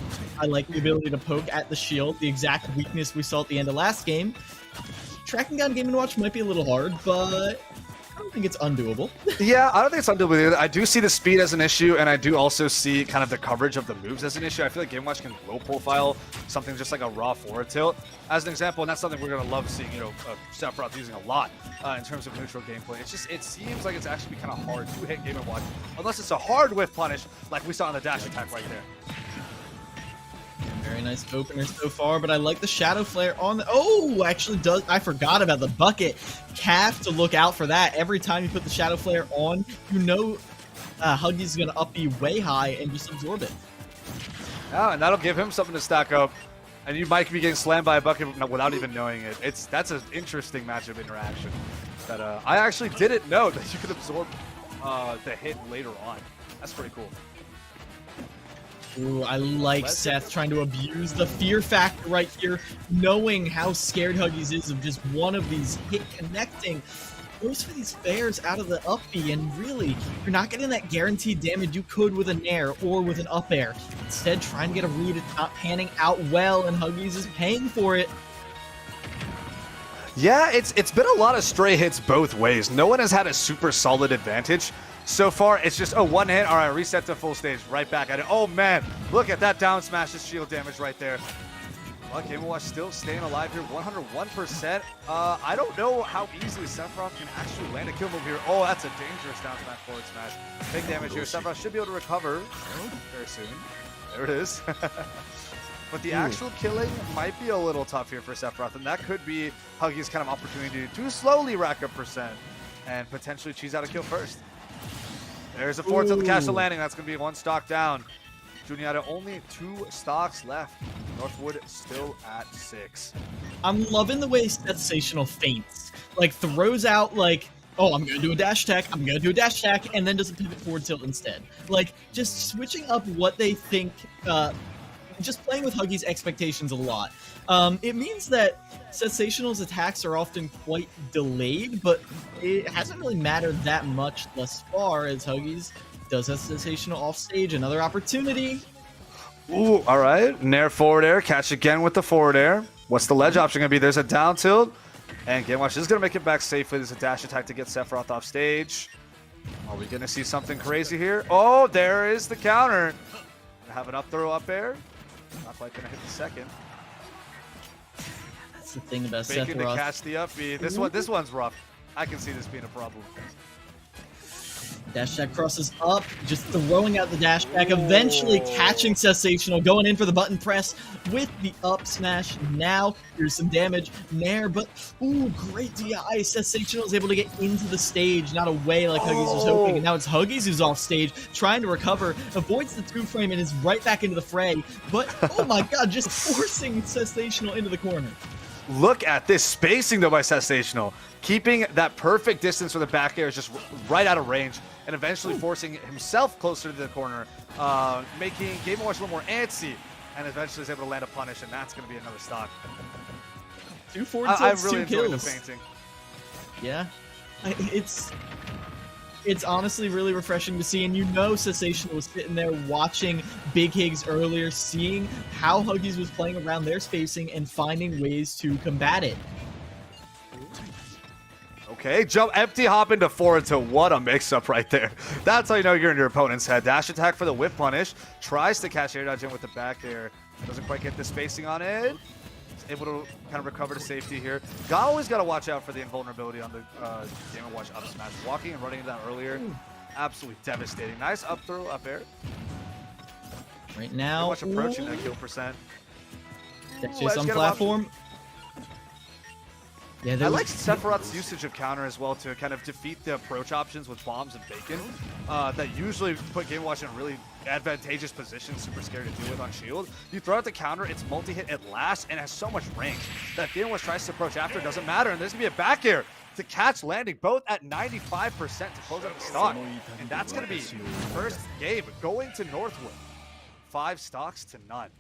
I like the ability to poke at the shield, the exact weakness we saw at the end of last game. Tracking down Game & Watch might be a little hard, but I don't think it's undoable. Yeah, I don't think it's undoable either. I do see the speed as an issue, and I do also see kind of the coverage of the moves as an issue. I feel like Game & Watch can low profile something just like a raw forward tilt as an example, and that's something we're going to love seeing, Sephiroth using a lot in terms of neutral gameplay. It seems like it's actually kind of hard to hit Game & Watch, unless it's a hard whiff punish like we saw in the dash attack right there. Very nice opener so far, but I like the Shadow Flare on the... actually does... I forgot about the bucket. Have to look out for that. Every time you put the Shadow Flare on, you know Huggies is going to up B way high and just absorb it. Oh, and that'll give him something to stack up. And you might be getting slammed by a bucket without even knowing it. That's an interesting matchup interaction that I actually didn't know that you could absorb the hit later on. That's pretty cool. Ooh, I like Seth trying to abuse the fear factor right here, knowing how scared Huggies is of just one of these hit connecting. Goes for these fares out of the up B, and really, you're not getting that guaranteed damage you could with a nair or with an up air. Instead, trying to get a read, it's not panning out well, and Huggies is paying for it. Yeah, it's been a lot of stray hits both ways. No one has had a super solid advantage. So far, it's just, one hit. All right, reset to full stage. Right back at it. Oh, man. Look at that down smash. The shield damage right there. Well, Game & Watch still staying alive here. 101%. I don't know how easily Sephiroth can actually land a kill move here. Oh, that's a dangerous down smash, forward smash. Big damage here. Sephiroth should be able to recover very soon. There it is. But the actual killing might be a little tough here for Sephiroth, and that could be Huggies' kind of opportunity to slowly rack up percent and potentially cheese out a kill first. There's a forward tilt to catch the landing. That's going to be one stock down. Juniata only 2 stocks left. Northwood still at 6. I'm loving the way Sensational feints. Like, throws out, like, oh, I'm going to do a dash attack, I'm going to do a dash attack, and then does a pivot forward tilt instead. Like, just switching up what they think, just playing with Huggies' expectations a lot. It means that Sensational's attacks are often quite delayed, but it hasn't really mattered that much thus far, as Huggies does have Sensational off stage. Another opportunity. Ooh, all right. Nair forward air. Catch again with the forward air. What's the ledge option going to be? There's a down tilt. And Game Watch is going to make it back safely. There's a dash attack to get Sephiroth off stage. Are we going to see something crazy here? Oh, there is the counter. Have an up throw up air. Not quite going to hit the second. That's the thing about Bacon Sephiroth. to catch the up B. This one's rough. I can see this being a problem. Dash attack crosses up, just throwing out the dash attack, eventually catching Sensational, going in for the button press with the up smash. Now, here's some damage. Nair, but ooh, great DI. Sensational is able to get into the stage, not away like Huggies was hoping. And now it's Huggies who's off stage, trying to recover, avoids the 2-frame and is right back into the fray. But, oh my god, just forcing Sensational into the corner. Look at this spacing, though, by Sensational. Keeping that perfect distance for the back air is just right out of range, and eventually forcing himself closer to the corner, making Game & Watch a little more antsy, and eventually is able to land a punish, and that's going to be another stock. 2 forward tilts, I really 2 enjoyed kills. the painting. Yeah, it's honestly really refreshing to see, and you know Sensational was sitting there watching Big Higgs earlier, seeing how Huggies was playing around their spacing and finding ways to combat it. Okay, jump empty hop into forward to what a mix-up right there. That's how you know you're in your opponent's head. Dash attack for the whip punish. Tries to catch air dodge in with the back air. Doesn't quite get the spacing on it. Able to kind of recover to safety here. Always got to watch out for the invulnerability on the Game & Watch up smash. Walking and running into that earlier. Absolutely devastating. Nice up throw, up air. Right now. Watch approaching that kill percent. Just on platform. Yeah, I like Sephiroth's usage of counter as well to kind of defeat the approach options with bombs and bacon that usually put Game & Watch in a really advantageous position, super scary to deal with on shield. You throw out the counter, it's multi-hit at last, and has so much range that if Game & Watch tries to approach after, it doesn't matter, and there's going to be a back air to catch landing, both at 95% to close out the stock. And that's going to be first game going to Northwood. 5 stocks to none.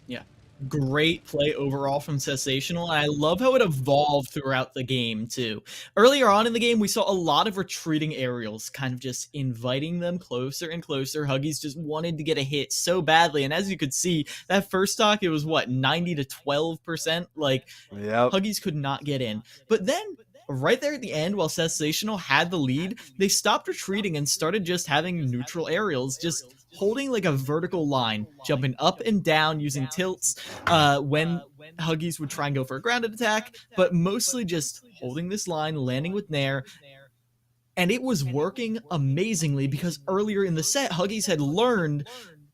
Yeah. Great play overall from Sensational, and I love how it evolved throughout the game too. Earlier on in the game, we saw a lot of retreating aerials, kind of just inviting them closer and closer. Huggies just wanted to get a hit so badly, and as you could see, that first stock, it was what, 90 to 12%? Like, Huggies could not get in. But then, right there at the end, while Sensational had the lead, they stopped retreating and started just having neutral aerials, just holding like a vertical line, jumping up and down using tilts when Huggies would try and go for a grounded attack, but mostly just holding this line, landing with Nair. And it was working amazingly because earlier in the set, Huggies had learned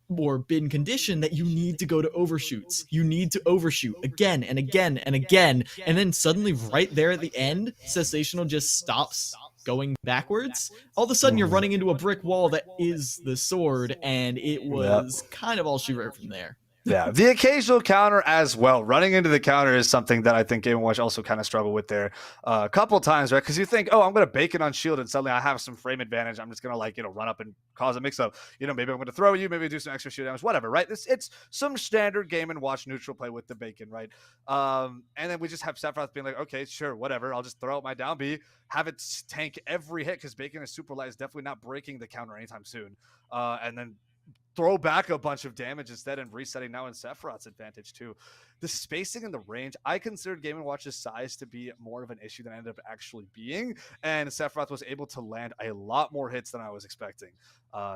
or been conditioned that you need to go to overshoots. You need to overshoot again and again and again. And then suddenly right there at the end, Sensational just stops going backwards. All of a sudden you're running into a brick wall that is the sword, and it was kind of all she wrote from there. Yeah, the occasional counter as well. Running into the counter is something that I think Game & Watch also kind of struggled with there a couple times, right? Because you think, oh, I'm going to bacon on shield and suddenly I have some frame advantage. I'm just going to, like, run up and cause a mix-up. Maybe I'm going to throw you, maybe do some extra shield damage, whatever, right? It's some standard Game & Watch neutral play with the bacon, right? And then we just have Sephiroth being like, okay, sure, whatever. I'll just throw out my down B, have it tank every hit because bacon is super light. It's definitely not breaking the counter anytime soon. And then throw back a bunch of damage instead and resetting now in Sephiroth's advantage too. The spacing and the range, I considered Game & Watch's size to be more of an issue than it ended up actually being, and Sephiroth was able to land a lot more hits than I was expecting.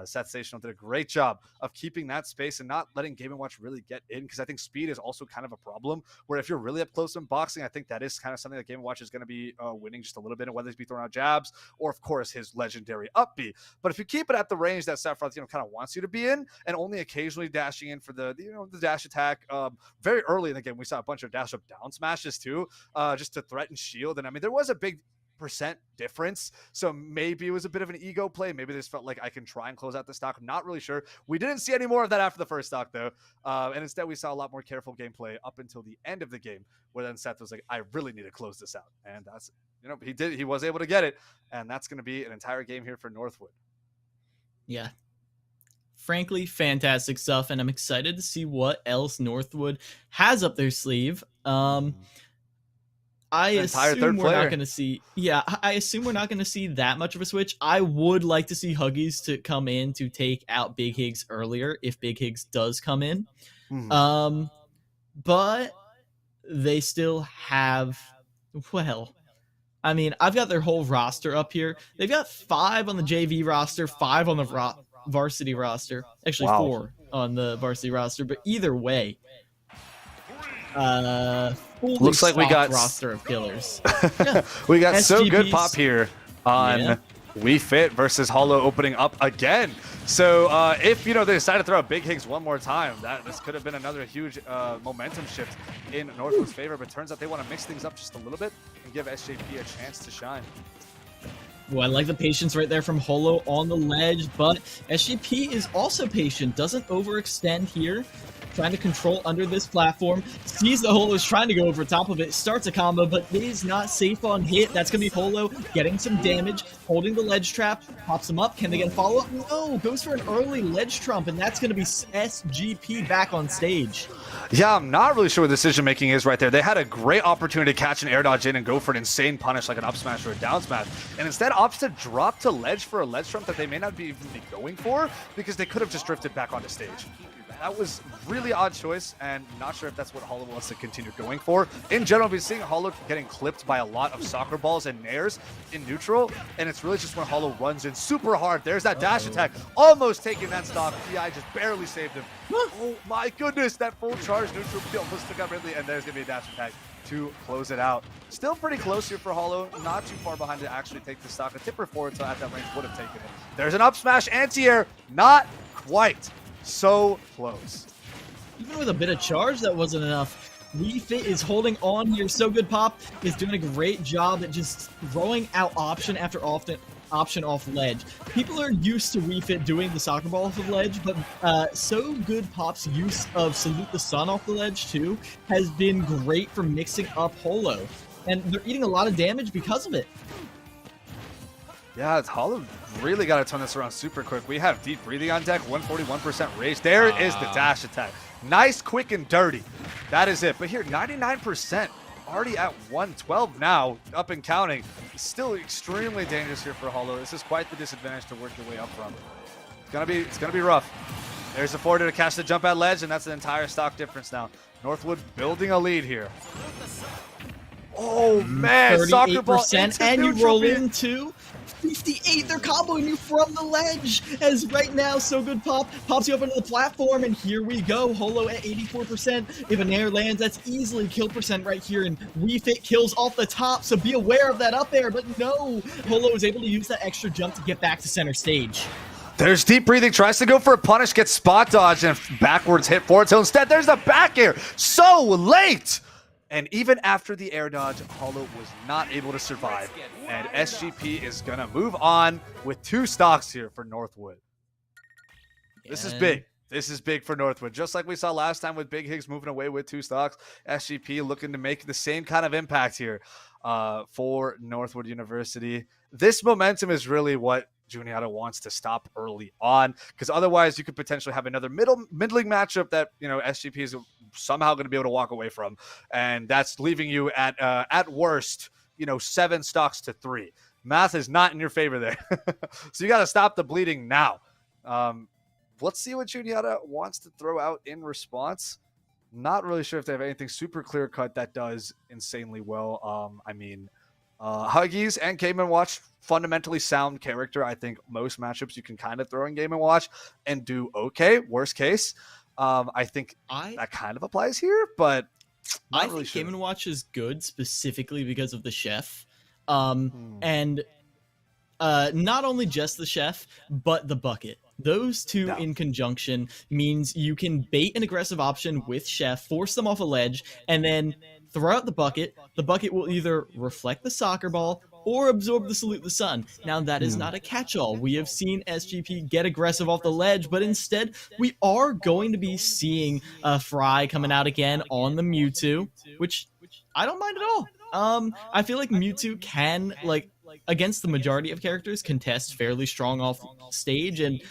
Sensational did a great job of keeping that space and not letting Game & Watch really get in, because I think speed is also kind of a problem, where if you're really up close in boxing, I think that is kind of something that Game & Watch is going to be winning just a little bit, and whether it's be throwing out jabs or, of course, his legendary up B. But if you keep it at the range that Sephiroth kind of wants you to be in, and only occasionally dashing in for the the dash attack, very early in the game we saw a bunch of dash up down smashes too, just to threaten shield. And I mean, there was a big percent difference, so maybe it was a bit of an ego play. Maybe they just felt like I can try and close out the stock. I'm not really sure. We didn't see any more of that after the first stock though, and instead we saw a lot more careful gameplay up until the end of the game, where then Seth was like, I really need to close this out, and that's he was able to get it, and that's going to be an entire game here for Northwood. Yeah, frankly, fantastic stuff, and I'm excited to see what else Northwood has up their sleeve. I assume we're not going to see. Yeah, I assume we're not going to see that much of a switch. I would like to see Huggies to come in to take out Big Higgs earlier if Big Higgs does come in. But they still have, well, I mean, I've got their whole roster up here. They've got 5 on the JV roster, 5 on the varsity roster. Actually, 4 on the varsity roster. But either way, looks like we got roster of killers. We got SGPs. So Good Pop here on We Fit versus Hollow opening up again. So if they decide to throw out Big Higgs one more time, this could have been another huge momentum shift in Northwood's favor. But turns out they want to mix things up just a little bit and give SJP a chance to shine. Well, I like the patience right there from Holo on the ledge, but SGP is also patient, doesn't overextend here, trying to control under this platform, sees the Holo is trying to go over top of it, starts a combo, but it is not safe on hit. That's going to be Holo getting some damage, holding the ledge trap, pops him up. Can they get a follow-up? No, goes for an early ledge trump, and that's going to be SGP back on stage. Yeah, I'm not really sure what decision-making is right there. They had a great opportunity to catch an air dodge in and go for an insane punish like an up smash or a down smash, and instead opts to drop to ledge for a ledge trump that they may not be even going for, because they could have just drifted back onto stage. that was really odd choice, and not sure if that's what Hollow wants to continue going for. In general, we've seen Hollow getting clipped by a lot of soccer balls and nairs in neutral, and it's really just when Hollow runs in super hard. There's that dash attack, almost taking that stock. PI just barely saved him. Oh my goodness, that full charge neutral almost took out Ridley, and there's going to be a dash attack to close it out. Still pretty close here for Hollow, not too far behind to actually take the stock. A tipper forward, so at that range would have taken it. There's an up smash anti-air, not quite. So close. Even with a bit of charge, that wasn't enough. WeFit is holding on here. So Good Pop is doing a great job at just throwing out option after option off ledge. People are used to WeFit doing the soccer ball off the ledge, but So Good Pop's use of Salute the Sun off the ledge too has been great for mixing up Holo. And they're eating a lot of damage because of it. Yeah, it's Hollow really got to turn this around super quick. We have Deep Breathing on deck, 141% rage. There is the dash attack. Nice, quick, and dirty. That is it. But here, 99%. Already at 112 now, up and counting. Still extremely dangerous here for Hollow. This is quite the disadvantage to work your way up from. It's gonna be rough. There's the forwarder to catch the jump at ledge, and that's the entire stock difference now. Northwood building a lead here. Oh man, soccer ball into and you neutral roll beam. into 58. They're comboing you from the ledge. As right now, So Good Pop pops you up into the platform, and here we go. Holo at 84%. If an air lands, that's easily kill percent right here, and WeFit kills off the top. So be aware of that up air. But no, Holo is able to use that extra jump to get back to center stage. There's Deep Breathing, tries to go for a punish, gets spot dodge, and backwards hit forward tilt. Instead, there's the back air. So late! And even after the air dodge, Hollow was not able to survive. And SGP is going to move on with 2 stocks here for Northwood. This is big. This is big for Northwood. Just like we saw last time with Big Higgs moving away with 2 stocks, SGP looking to make the same kind of impact here for Northwood University. This momentum is really what Juniata wants to stop early on, because otherwise you could potentially have another middling matchup that, you know, SGP is somehow going to be able to walk away from, and that's leaving you at worst, you know, 7 stocks to 3. Math is not in your favor there. So you got to stop the bleeding now. Let's see what Juniata wants to throw out in response. Not really sure if they have anything super clear cut that does insanely well. I mean, Huggies and Game & Watch, fundamentally sound character. I think most matchups you can kind of throw in Game & Watch and do okay. Worst case, I think that kind of applies here, but I think Game & Watch is good specifically because of the chef. And not only just the chef, but the bucket. Those two in conjunction means you can bait an aggressive option with chef, force them off a ledge, and then throw out the bucket. The bucket will either reflect the soccer ball or absorb the Salute the Sun. Now, that is not a catch-all. We have seen SGP get aggressive off the ledge, but instead, we are going to be seeing Fry coming out again on the Mewtwo, which I don't mind at all. I feel like Mewtwo can, like, against the majority of characters, contest fairly strong off stage, and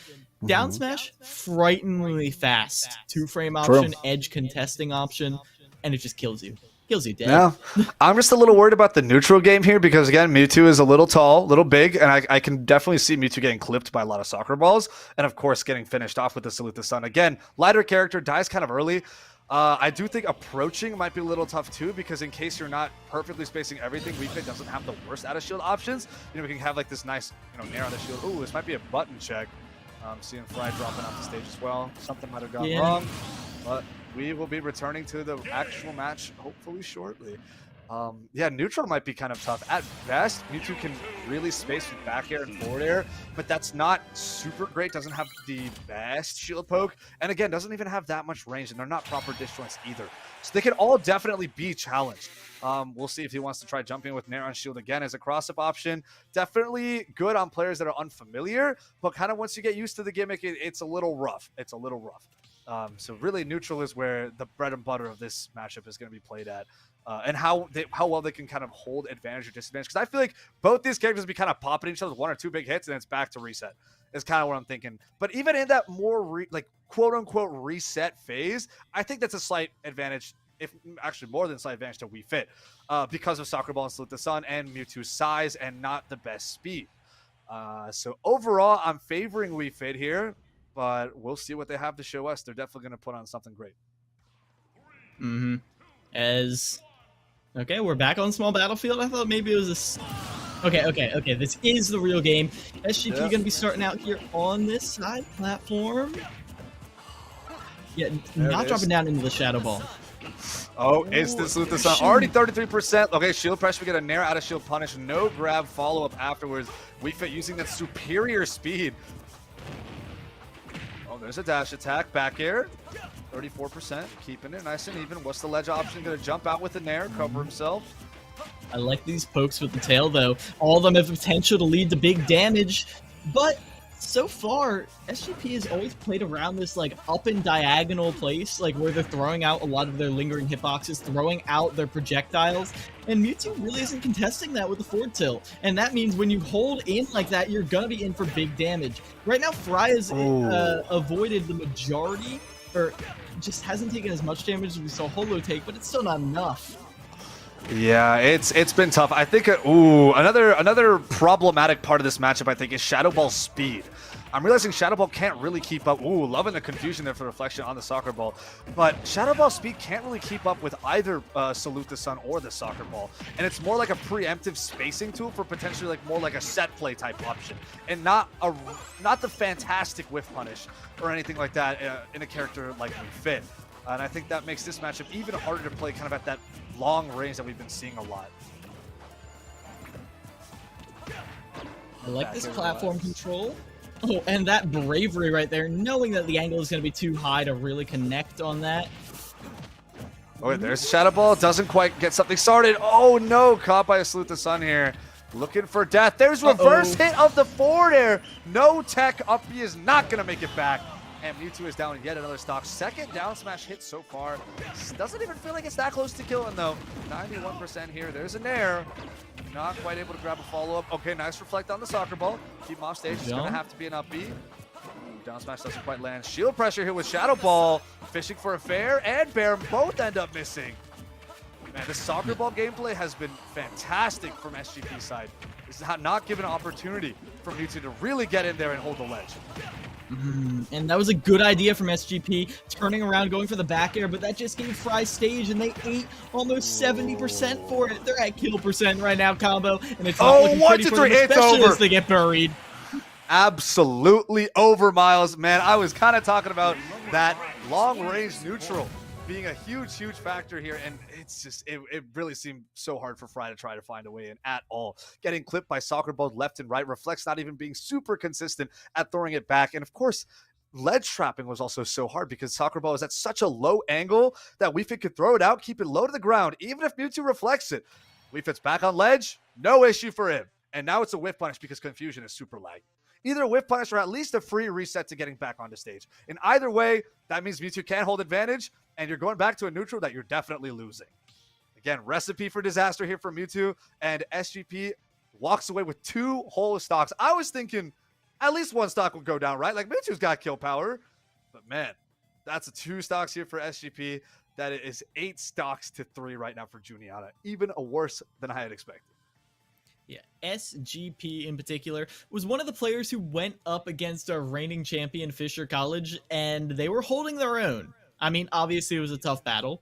down smash, frighteningly fast. 2-frame option, edge contesting option, and it just kills you. Kills you dead. Yeah, I'm just a little worried about the neutral game here because, again, Mewtwo is a little tall, a little big, and I can definitely see Mewtwo getting clipped by a lot of soccer balls, and of course getting finished off with the Salute the Sun. Again, lighter character, dies kind of early. I do think approaching might be a little tough too, because in case you're not perfectly spacing everything, WeFit doesn't have the worst out of shield options. You know, we can have like this nice, you know, nair on the shield. Ooh, this might be a button check. Seeing Fry dropping off the stage as well. Something might have gone wrong, but we will be returning to the actual match hopefully shortly. Yeah, neutral might be kind of tough. At best, Mewtwo can really space with back air and forward air, but that's not super great. Doesn't have the best shield poke, and again, doesn't even have that much range, and they're not proper disjoints either. So they can all definitely be challenged. We'll see if he wants to try jumping with Nair on shield again as a cross-up option. Definitely good on players that are unfamiliar, but kind of once you get used to the gimmick, it's a little rough. It's a little rough. So really neutral is where the bread and butter of this matchup is going to be played at. And how well they can kind of hold advantage or disadvantage. Because I feel like both these characters be kind of popping each other with 1 or 2 big hits, and then it's back to reset. Is kind of what I'm thinking. But even in that more like quote-unquote reset phase, I think that's a slight advantage, if actually more than a slight advantage to WeFit, because of Soccer Ball and Salute the Sun and Mewtwo's size and not the best speed. So overall, I'm favoring WeFit here. but we'll see what they have to show us. They're definitely going to put on something great. Mm-hmm. Okay, we're back on small battlefield. I thought maybe it was a... Okay. This is the real game. SGP going to be starting out here on this side platform. Yeah, not dropping down into the Shadow Ball. Oh, instant salute the sun. Already 33%. Okay, shield pressure. We get a nair out of shield punish. No grab follow-up afterwards. WeFit using that superior speed. Oh, there's a dash attack. Back air. 34%. Keeping it nice and even. What's the ledge option? Going to jump out with the nair. Cover himself. I like these pokes with the tail, though. All of them have potential to lead to big damage. But so far, SGP has always played around this like up and diagonal place, like where they're throwing out a lot of their lingering hitboxes, throwing out their projectiles, and Mewtwo really isn't contesting that with the forward tilt. And that means when you hold in like that, you're gonna be in for big damage. Right now, Fry has avoided the majority, or just hasn't taken as much damage as we saw Holo take, but it's still not enough. Yeah, it's been tough. I think another problematic part of this matchup, I think, is Shadow Ball's speed. I'm realizing Shadow Ball can't really keep up. Ooh, loving the confusion there for reflection on the Soccer Ball. But Shadow Ball speed can't really keep up with either Salute the Sun or the Soccer Ball. And it's more like a preemptive spacing tool for potentially like more like a set play type option. And not the fantastic whiff punish or anything like that in a character like WeFit. And I think that makes this matchup even harder to play kind of at that long range that we've been seeing a lot. I like this platform control. Oh, and that bravery right there, knowing that the angle is going to be too high to really connect on that. Oh, there's Shadow Ball. Doesn't quite get something started. Oh, no. Caught by a Salute the Sun here. Looking for death. There's reverse hit of the forward air. No tech. Up B is not going to make it back. And Mewtwo is down yet another stock. Second down smash hit so far. Doesn't even feel like it's that close to killing, though. 91% here. There's a nair. Not quite able to grab a follow-up. Okay, nice reflect on the Soccer Ball. Keep him off stage. It's going to have to be an up B. Down smash doesn't quite land. Shield pressure here with Shadow Ball. Fishing for a fair and bear. Both end up missing. Man, the Soccer Ball gameplay has been fantastic from SGP's side. This is not given an opportunity for Mewtwo to really get in there and hold the ledge. And that was a good idea from SGP, turning around, going for the back air, but that just gave Fry stage, and they ate almost 70% for it. They're at kill percent right now, combo, and it's not looking pretty for them, especially as they get buried. Absolutely over, Miles. Man, I was kind of talking about that long-range neutral being a huge factor here, and it's just it really seemed so hard for Fry to try to find a way in at all. Getting clipped by Soccer Ball left and right, Reflex not even being super consistent at throwing it back, and of course ledge trapping was also so hard because Soccer Ball is at such a low angle that WeFit could throw it out, keep it low to the ground, even if Mewtwo reflects it. WeFit's back on ledge, no issue for him, and now it's a whiff punish because confusion is super lag. Either a whiff punish or at least a free reset to getting back onto stage. In either way, that means Mewtwo can't hold advantage, and you're going back to a neutral that you're definitely losing. Again, recipe for disaster here for Mewtwo, and SGP walks away with 2 whole stocks. I was thinking at least 1 stock would go down, right? Like, Mewtwo's got kill power, but man, that's a 2 stocks here for SGP. That is 8 stocks to 3 right now for Juniata. Even worse than I had expected. Yeah, SGP in particular was one of the players who went up against our reigning champion Fisher College, and they were holding their own. I mean, obviously it was a tough battle.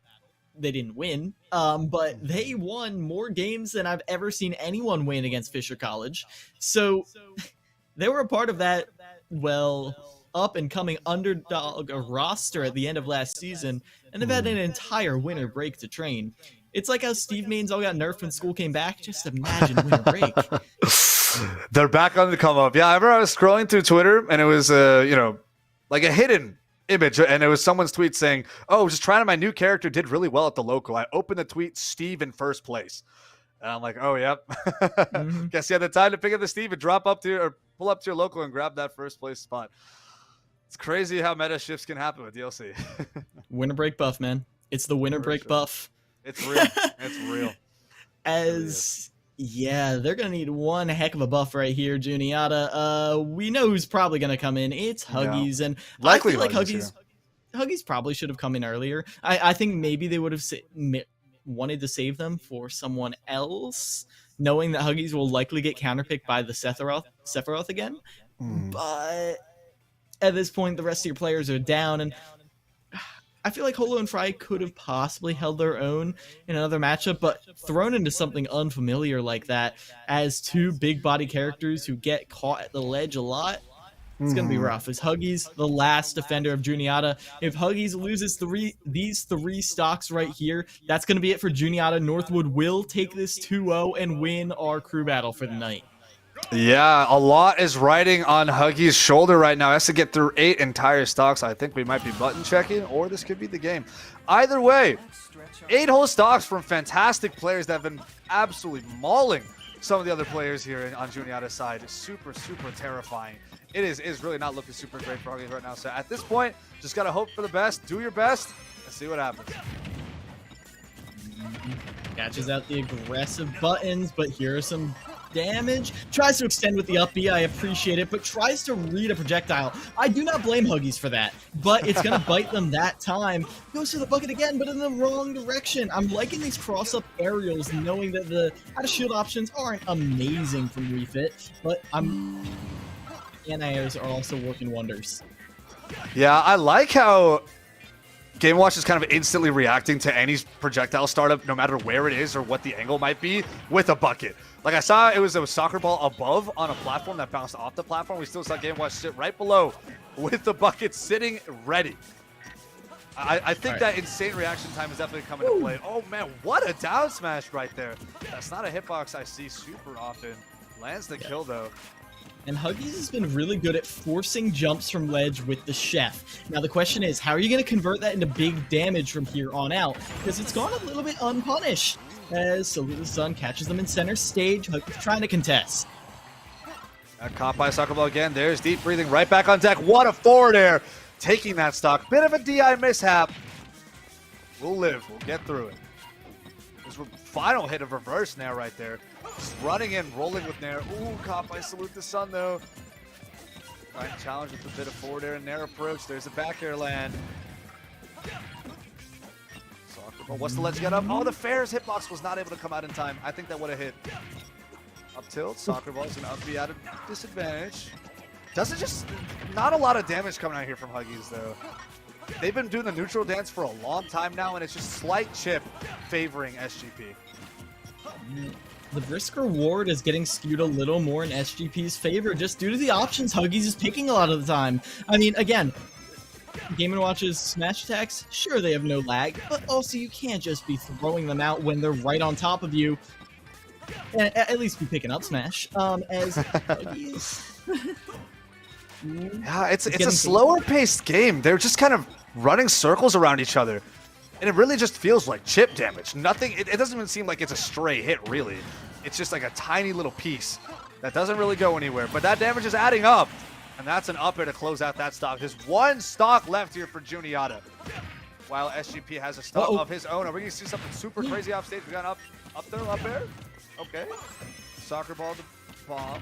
They didn't win, but they won more games than I've ever seen anyone win against Fisher College. So they were a part of that, well, up-and-coming underdog roster at the end of last season, and they've had an entire winter break to train. It's like how Steve Mains all got nerfed when school came back. Just imagine winter break. They're back on the come up. Yeah, I remember I was scrolling through Twitter, and it was, like a hidden image, and it was someone's tweet saying, "Oh, just trying out my new character, did really well at the local." I opened the tweet, Steve in first place. And I'm like, oh, yep. Guess you had the time to pick up the Steve and drop up to or pull up to your local and grab that first place spot. It's crazy how meta shifts can happen with DLC. Winter break buff, man. It's the winter break buff. It's real. It's real. Yeah, they're going to need one heck of a buff right here, Juniata. We know who's probably going to come in. It's Huggies. Yeah. And likely I feel like Huggies probably should have come in earlier. I think maybe they would have wanted to save them for someone else, knowing that Huggies will likely get counterpicked by the Sephiroth again. But at this point, the rest of your players are down, and I feel like Holo and Fry could have possibly held their own in another matchup, but thrown into something unfamiliar like that as two big body characters who get caught at the ledge a lot, it's going to be rough. As Huggies, the last defender of Juniata, if Huggies loses these three stocks right here, that's going to be it for Juniata. Northwood will take this 2-0 and win our crew battle for the night. Yeah, a lot is riding on Huggy's shoulder right now. He has to get through 8 entire stocks. I think we might be button checking, or this could be the game. Either way, 8 whole stocks from fantastic players that have been absolutely mauling some of the other players here on Juniata's side. Super, super terrifying. It is really not looking super great for Huggies right now. So at this point, just got to hope for the best, do your best, and see what happens. Catches out the aggressive buttons, but here are some damage. Tries to extend with the up B, I appreciate it, but tries to read a projectile. I do not blame Huggies for that, but it's going to bite them that time. Goes to the bucket again, but in the wrong direction. I'm liking these cross-up aerials, knowing that the out-of-shield options aren't amazing from Refit, but anti-airs are also working wonders. Yeah, I like how Game Watch is kind of instantly reacting to any projectile startup, no matter where it is or what the angle might be, with a bucket. Like I saw, it was a soccer ball above on a platform that bounced off the platform. We still saw Game Watch sit right below with the bucket sitting ready. I think that insane reaction time is definitely coming to play. Oh man, what a down smash right there. That's not a hitbox I see super often. Lands the kill though. And Huggies has been really good at forcing jumps from ledge with the chef. Now the question is, how are you going to convert that into big damage from here on out? Because it's gone a little bit unpunished. As Salute the Sun catches them in center stage, Huggies trying to contest. Caught by Soccer Ball again. There's Deep Breathing right back on deck. What a forward air. Taking that stock. Bit of a DI mishap. We'll live. We'll get through it. This final hit of reverse Nair right there. Just running in, rolling with Nair. Ooh, caught by Salute the Sun though. Trying to challenge with a bit of forward air and Nair approach. There's a back air land. Soccer Ball, what's the ledge get up? Oh, the Fair's hitbox was not able to come out in time. I think that would have hit. Up tilt. Soccer Ball is going to up be at a disadvantage. Doesn't just, not a lot of damage coming out here from Huggies though. They've been doing the neutral dance for a long time now, and it's just slight chip favoring SGP. The risk reward is getting skewed a little more in SGP's favor just due to the options Huggies is picking a lot of the time. I mean, again, Game & Watch's smash attacks, sure they have no lag, but also you can't just be throwing them out when they're right on top of you. And at least be picking up smash. As Huggies... Yeah, it's a slower paced game. They're just kind of running circles around each other. And it really just feels like chip damage. Nothing, it doesn't even seem like it's a stray hit, really. It's just like a tiny little piece that doesn't really go anywhere. But that damage is adding up. And that's an up air to close out that stock. There's one stock left here for Juniata. While SGP has a stock of his own. Are we going to see something super crazy off stage? We got up there, up air? Okay. Soccer ball to bomb.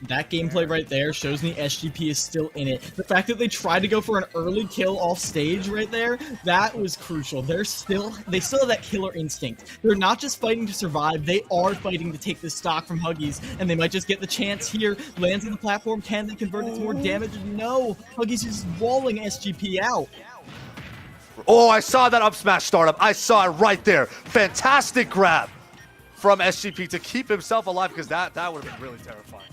That gameplay right there shows me SGP is still in it. The fact that they tried to go for an early kill off stage right there, that was crucial. They still have that killer instinct. They're not just fighting to survive, they are fighting to take this stock from Huggies, and they might just get the chance here. Lands on the platform, can they convert it to more damage? No, Huggies is walling SGP out. Oh, I saw that up smash startup. I saw it right there. Fantastic grab from SGP to keep himself alive, because that would have been really terrifying.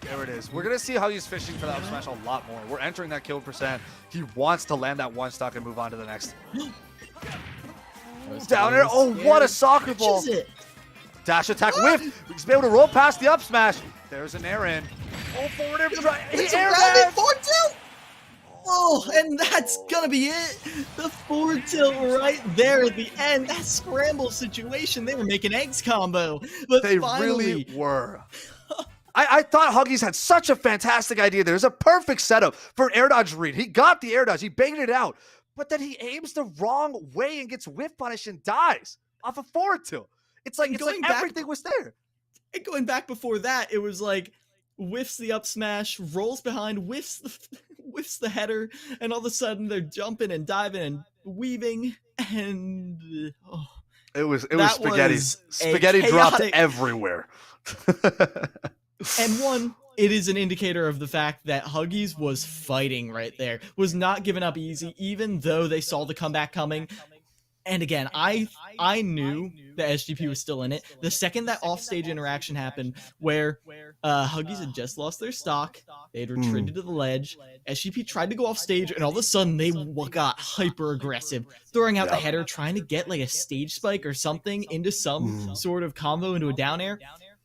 There it is. We're going to see how he's fishing for that up smash a lot more. We're entering that kill percent. He wants to land that one stock and move on to the next. Down air. Oh, what a soccer ball. Dash attack whiff. He's been able to roll past the up smash. There's an air in. Oh, forward air. He air it. Forward tilt. Oh, and that's going to be it. The forward tilt right there at the end. That scramble situation. They were making eggs combo. But they finally, really were. I thought Huggies had such a fantastic idea. There's a perfect setup for an air dodge read. He got the air dodge. He baited it out. But then he aims the wrong way and gets whiff punish and dies off a forward tilt. It's like everything was there. And going back before that, it was like whiffs the up smash, rolls behind, whiffs the header, and all of a sudden they're jumping and diving and weaving, and it was spaghetti. Spaghetti dropped everywhere. And one, it is an indicator of the fact that Huggies was fighting right there, was not giving up easy, even though they saw the comeback coming. And again, I knew that SGP was still in it. The second that offstage interaction happened, where Huggies had just lost their stock, they had retreated to the ledge. SGP tried to go off stage, and all of a sudden they got hyper aggressive, throwing out the header, trying to get like a stage spike or something into some sort of combo into a down air.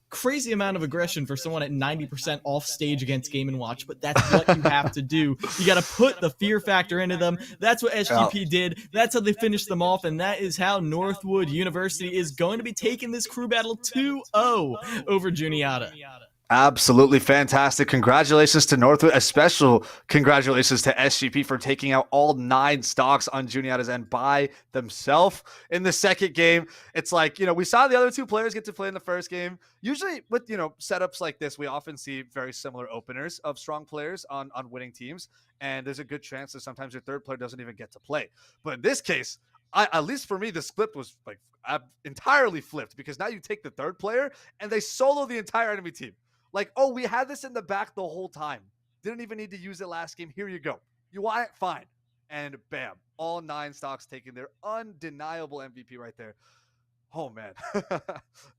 Crazy amount of aggression for someone at 90% off stage against Game & Watch, but that's what you have to do. You got to put the fear factor into them. That's what SGP did. That's how they finished them off, and that is how Northwood University is going to be taking this crew battle 2-0 over Juniata. Absolutely fantastic. Congratulations to Northwood. A special congratulations to SGP for taking out all 9 stocks on Juniata's end by themselves in the second game. It's like, we saw the other 2 players get to play in the first game. Usually with, setups like this, we often see very similar openers of strong players on winning teams. And there's a good chance that sometimes your third player doesn't even get to play. But in this case, at least for me, the script was like entirely flipped, because now you take the third player and they solo the entire enemy team. Like, oh, we had this in the back the whole time. Didn't even need to use it last game. Here you go. You want it? Fine. And bam, all 9 stocks taking their undeniable MVP right there. Oh, man.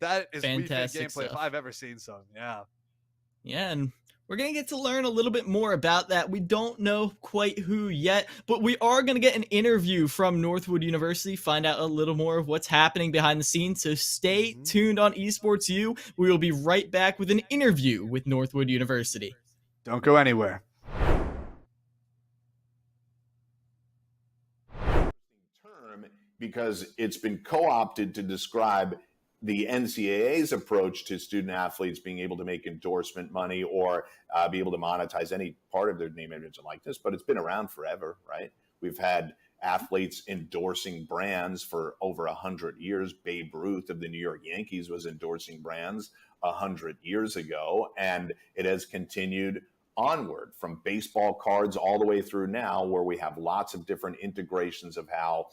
That is fantastic gameplay stuff if I've ever seen some. Yeah. Yeah, and we're going to get to learn a little bit more about that. We don't know quite who yet, but we are going to get an interview from Northwood University, find out a little more of what's happening behind the scenes. So stay tuned on Esports U. We will be right back with an interview with Northwood University. Don't go anywhere. Because it's been co-opted to describe the NCAA's approach to student athletes being able to make endorsement money or be able to monetize any part of their name, image, and likeness. But it's been around forever, right? We've had athletes endorsing brands for over 100 years. Babe Ruth of the New York Yankees was endorsing brands 100 years ago, and it has continued onward from baseball cards all the way through now, where we have lots of different integrations of how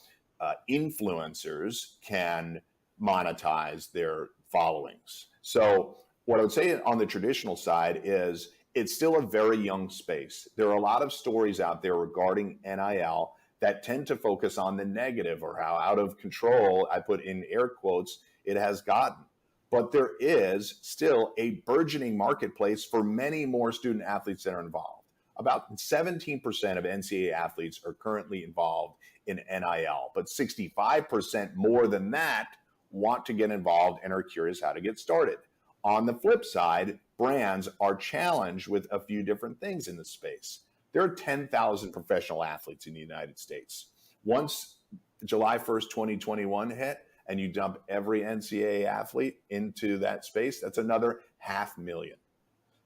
influencers can monetize their followings. So what I would say on the traditional side is it's still a very young space. There are a lot of stories out there regarding NIL that tend to focus on the negative, or how out of control, I put in air quotes, it has gotten. But there is still a burgeoning marketplace for many more student athletes that are involved. About 17% of NCAA athletes are currently involved in NIL, but 65% more than that want to get involved and are curious how to get started. On the flip side, brands are challenged with a few different things in the space. There are 10,000 professional athletes in the United States. Once July 1st, 2021 hit, and you dump every NCAA athlete into that space, that's another 500,000.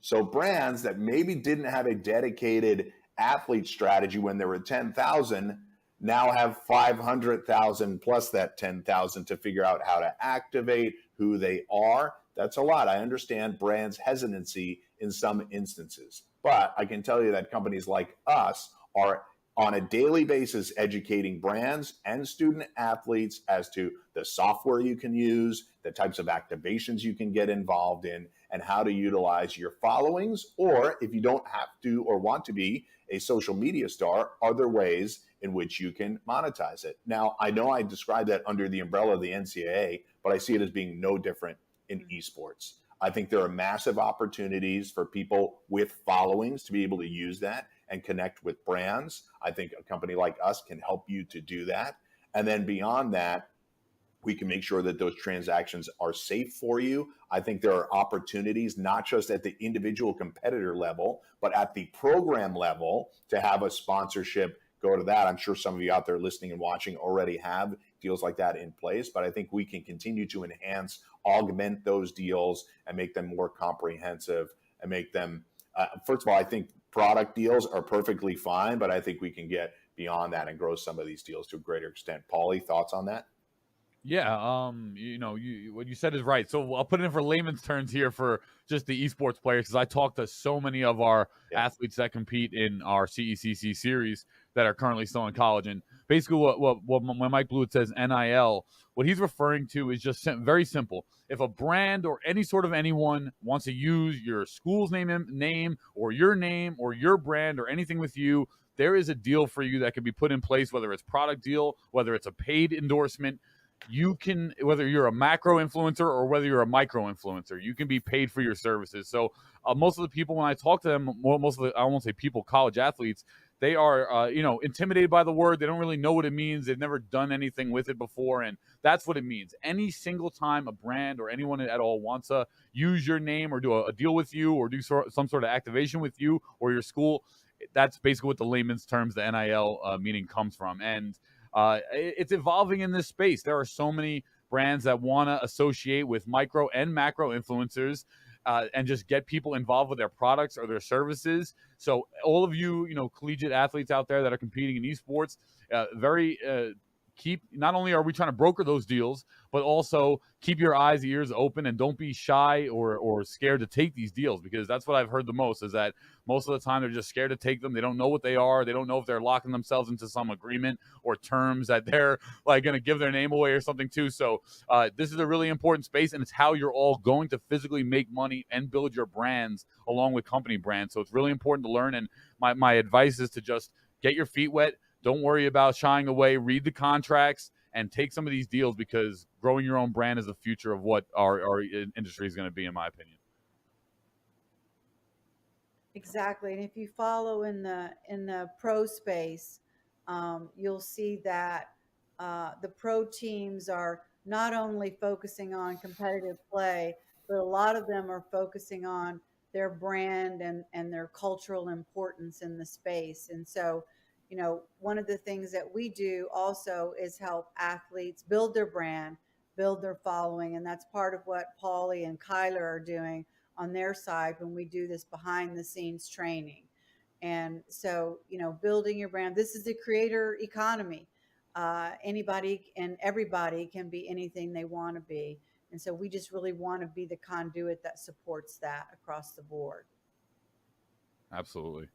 So brands that maybe didn't have a dedicated athlete strategy when there were 10,000 now have 500,000 plus that 10,000 to figure out how to activate who they are. That's a lot. I understand brands' hesitancy in some instances, but I can tell you that companies like us are on a daily basis educating brands and student athletes as to the software you can use, the types of activations you can get involved in, and how to utilize your followings, or if you don't have to or want to be a social media star, other ways in which you can monetize it. Now, I know I described that under the umbrella of the NCAA, but I see it as being no different in esports. I think there are massive opportunities for people with followings to be able to use that and connect with brands. I think a company like us can help you to do that. And then beyond that, we can make sure that those transactions are safe for you. I think there are opportunities, not just at the individual competitor level, but at the program level to have a sponsorship go to that. I'm sure some of you out there listening and watching already have deals like that in place, but I think we can continue to enhance, augment those deals and make them more comprehensive and make them, first of all, I think product deals are perfectly fine, but I think we can get beyond that and grow some of these deals to a greater extent. Paulie, thoughts on that? Yeah, what you said is right. So I'll put it in for layman's terms here for just the esports players, because I talk to so many of our athletes that compete in our CECC series that are currently still in college. And basically when Mike Blewett says NIL, what he's referring to is just very simple. If a brand or any sort of anyone wants to use your school's name or your brand or anything with you, there is a deal for you that can be put in place, whether it's product deal, whether it's a paid endorsement. You can, whether you're a macro influencer or whether you're a micro influencer, you can be paid for your services. So most of the people, when I talk to them, most of the, I won't say people, college athletes, they are, intimidated by the word. They don't really know what it means. They've never done anything with it before. And that's what it means. Any single time a brand or anyone at all wants to use your name or do a deal with you or do some sort of activation with you or your school, that's basically what the layman's terms, the NIL meaning comes from. And it's evolving in this space. There are so many brands that want to associate with micro and macro influencers and just get people involved with their products or their services. So all of you, collegiate athletes out there that are competing in esports, not only are we trying to broker those deals, but also keep your eyes, ears open, and don't be shy or scared to take these deals, because that's what I've heard the most, is that most of the time they're just scared to take them. They don't know what they are. They don't know if they're locking themselves into some agreement or terms that they're like going to give their name away or something too. So this is a really important space, and it's how you're all going to physically make money and build your brands along with company brands. So it's really important to learn. And my advice is to just get your feet wet. Don't worry about shying away. Read the contracts and take some of these deals, because growing your own brand is the future of what our industry is going to be, in my opinion. Exactly, and if you follow in the pro space, you'll see that the pro teams are not only focusing on competitive play, but a lot of them are focusing on their brand and their cultural importance in the space. And so, one of the things that we do also is help athletes build their brand, build their following, and that's part of what Paulie and Kyler are doing on their side when we do this behind the scenes training. And so, building your brand, this is the creator economy. Anybody and everybody can be anything they want to be. And so we just really want to be the conduit that supports that across the board. Absolutely.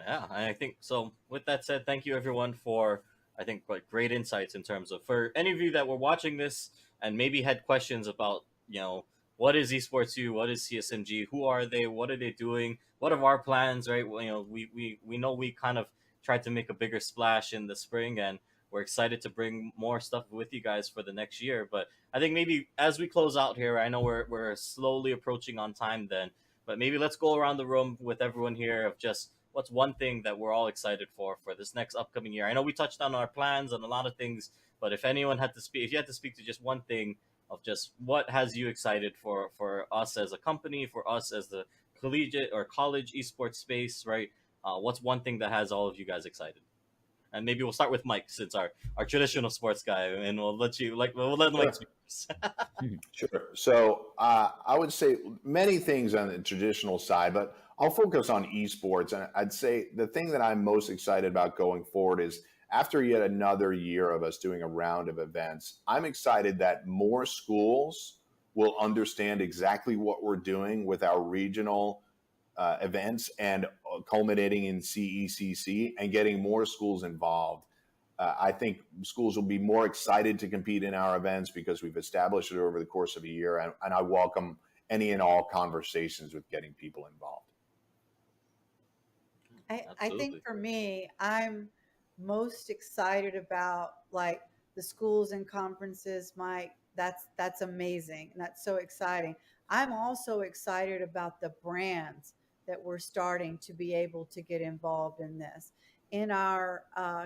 Yeah, I think so. With that said, thank you everyone for, I think, great insights in terms of, for any of you that were watching this and maybe had questions about, what is Esports U, what is CSMG, who are they, what are they doing, what are our plans, right? Well, we know we kind of tried to make a bigger splash in the spring, and we're excited to bring more stuff with you guys for the next year. But I think maybe as we close out here, I know we're slowly approaching on time then, but maybe let's go around the room with everyone here of just what's one thing that we're all excited for this next upcoming year. I know we touched on our plans and a lot of things, but if anyone had to speak, if you had to speak to just one thing of just what has you excited for us as a company, for us as the collegiate or college esports space, right? What's one thing that has all of you guys excited? And maybe we'll start with Mike, since our traditional sports guy, and we'll let Mike speak first. Sure. So I would say many things on the traditional side, but I'll focus on esports. And I'd say the thing that I'm most excited about going forward is, after yet another year of us doing a round of events, I'm excited that more schools will understand exactly what we're doing with our regional events and culminating in CECC and getting more schools involved. I think schools will be more excited to compete in our events because we've established it over the course of a year, and I welcome any and all conversations with getting people involved. I think for me, I'm most excited about the schools and conferences. Mike, that's amazing, and that's so exciting. I'm also excited about the brands that we're starting to be able to get involved in this. In our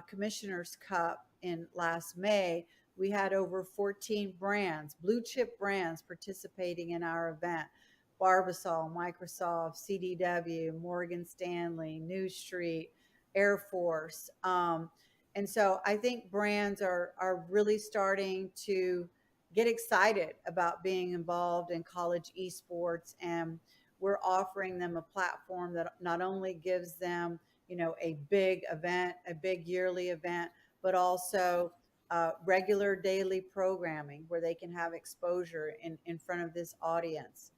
Commissioner's Cup in last May, we had over 14 brands, blue chip brands, participating in our event. Barbasol, Microsoft, CDW, Morgan Stanley, New Street, Air Force. And so I think brands are really starting to get excited about being involved in college esports, and we're offering them a platform that not only gives them, a big event, a big yearly event, but also regular daily programming where they can have exposure in front of this audience.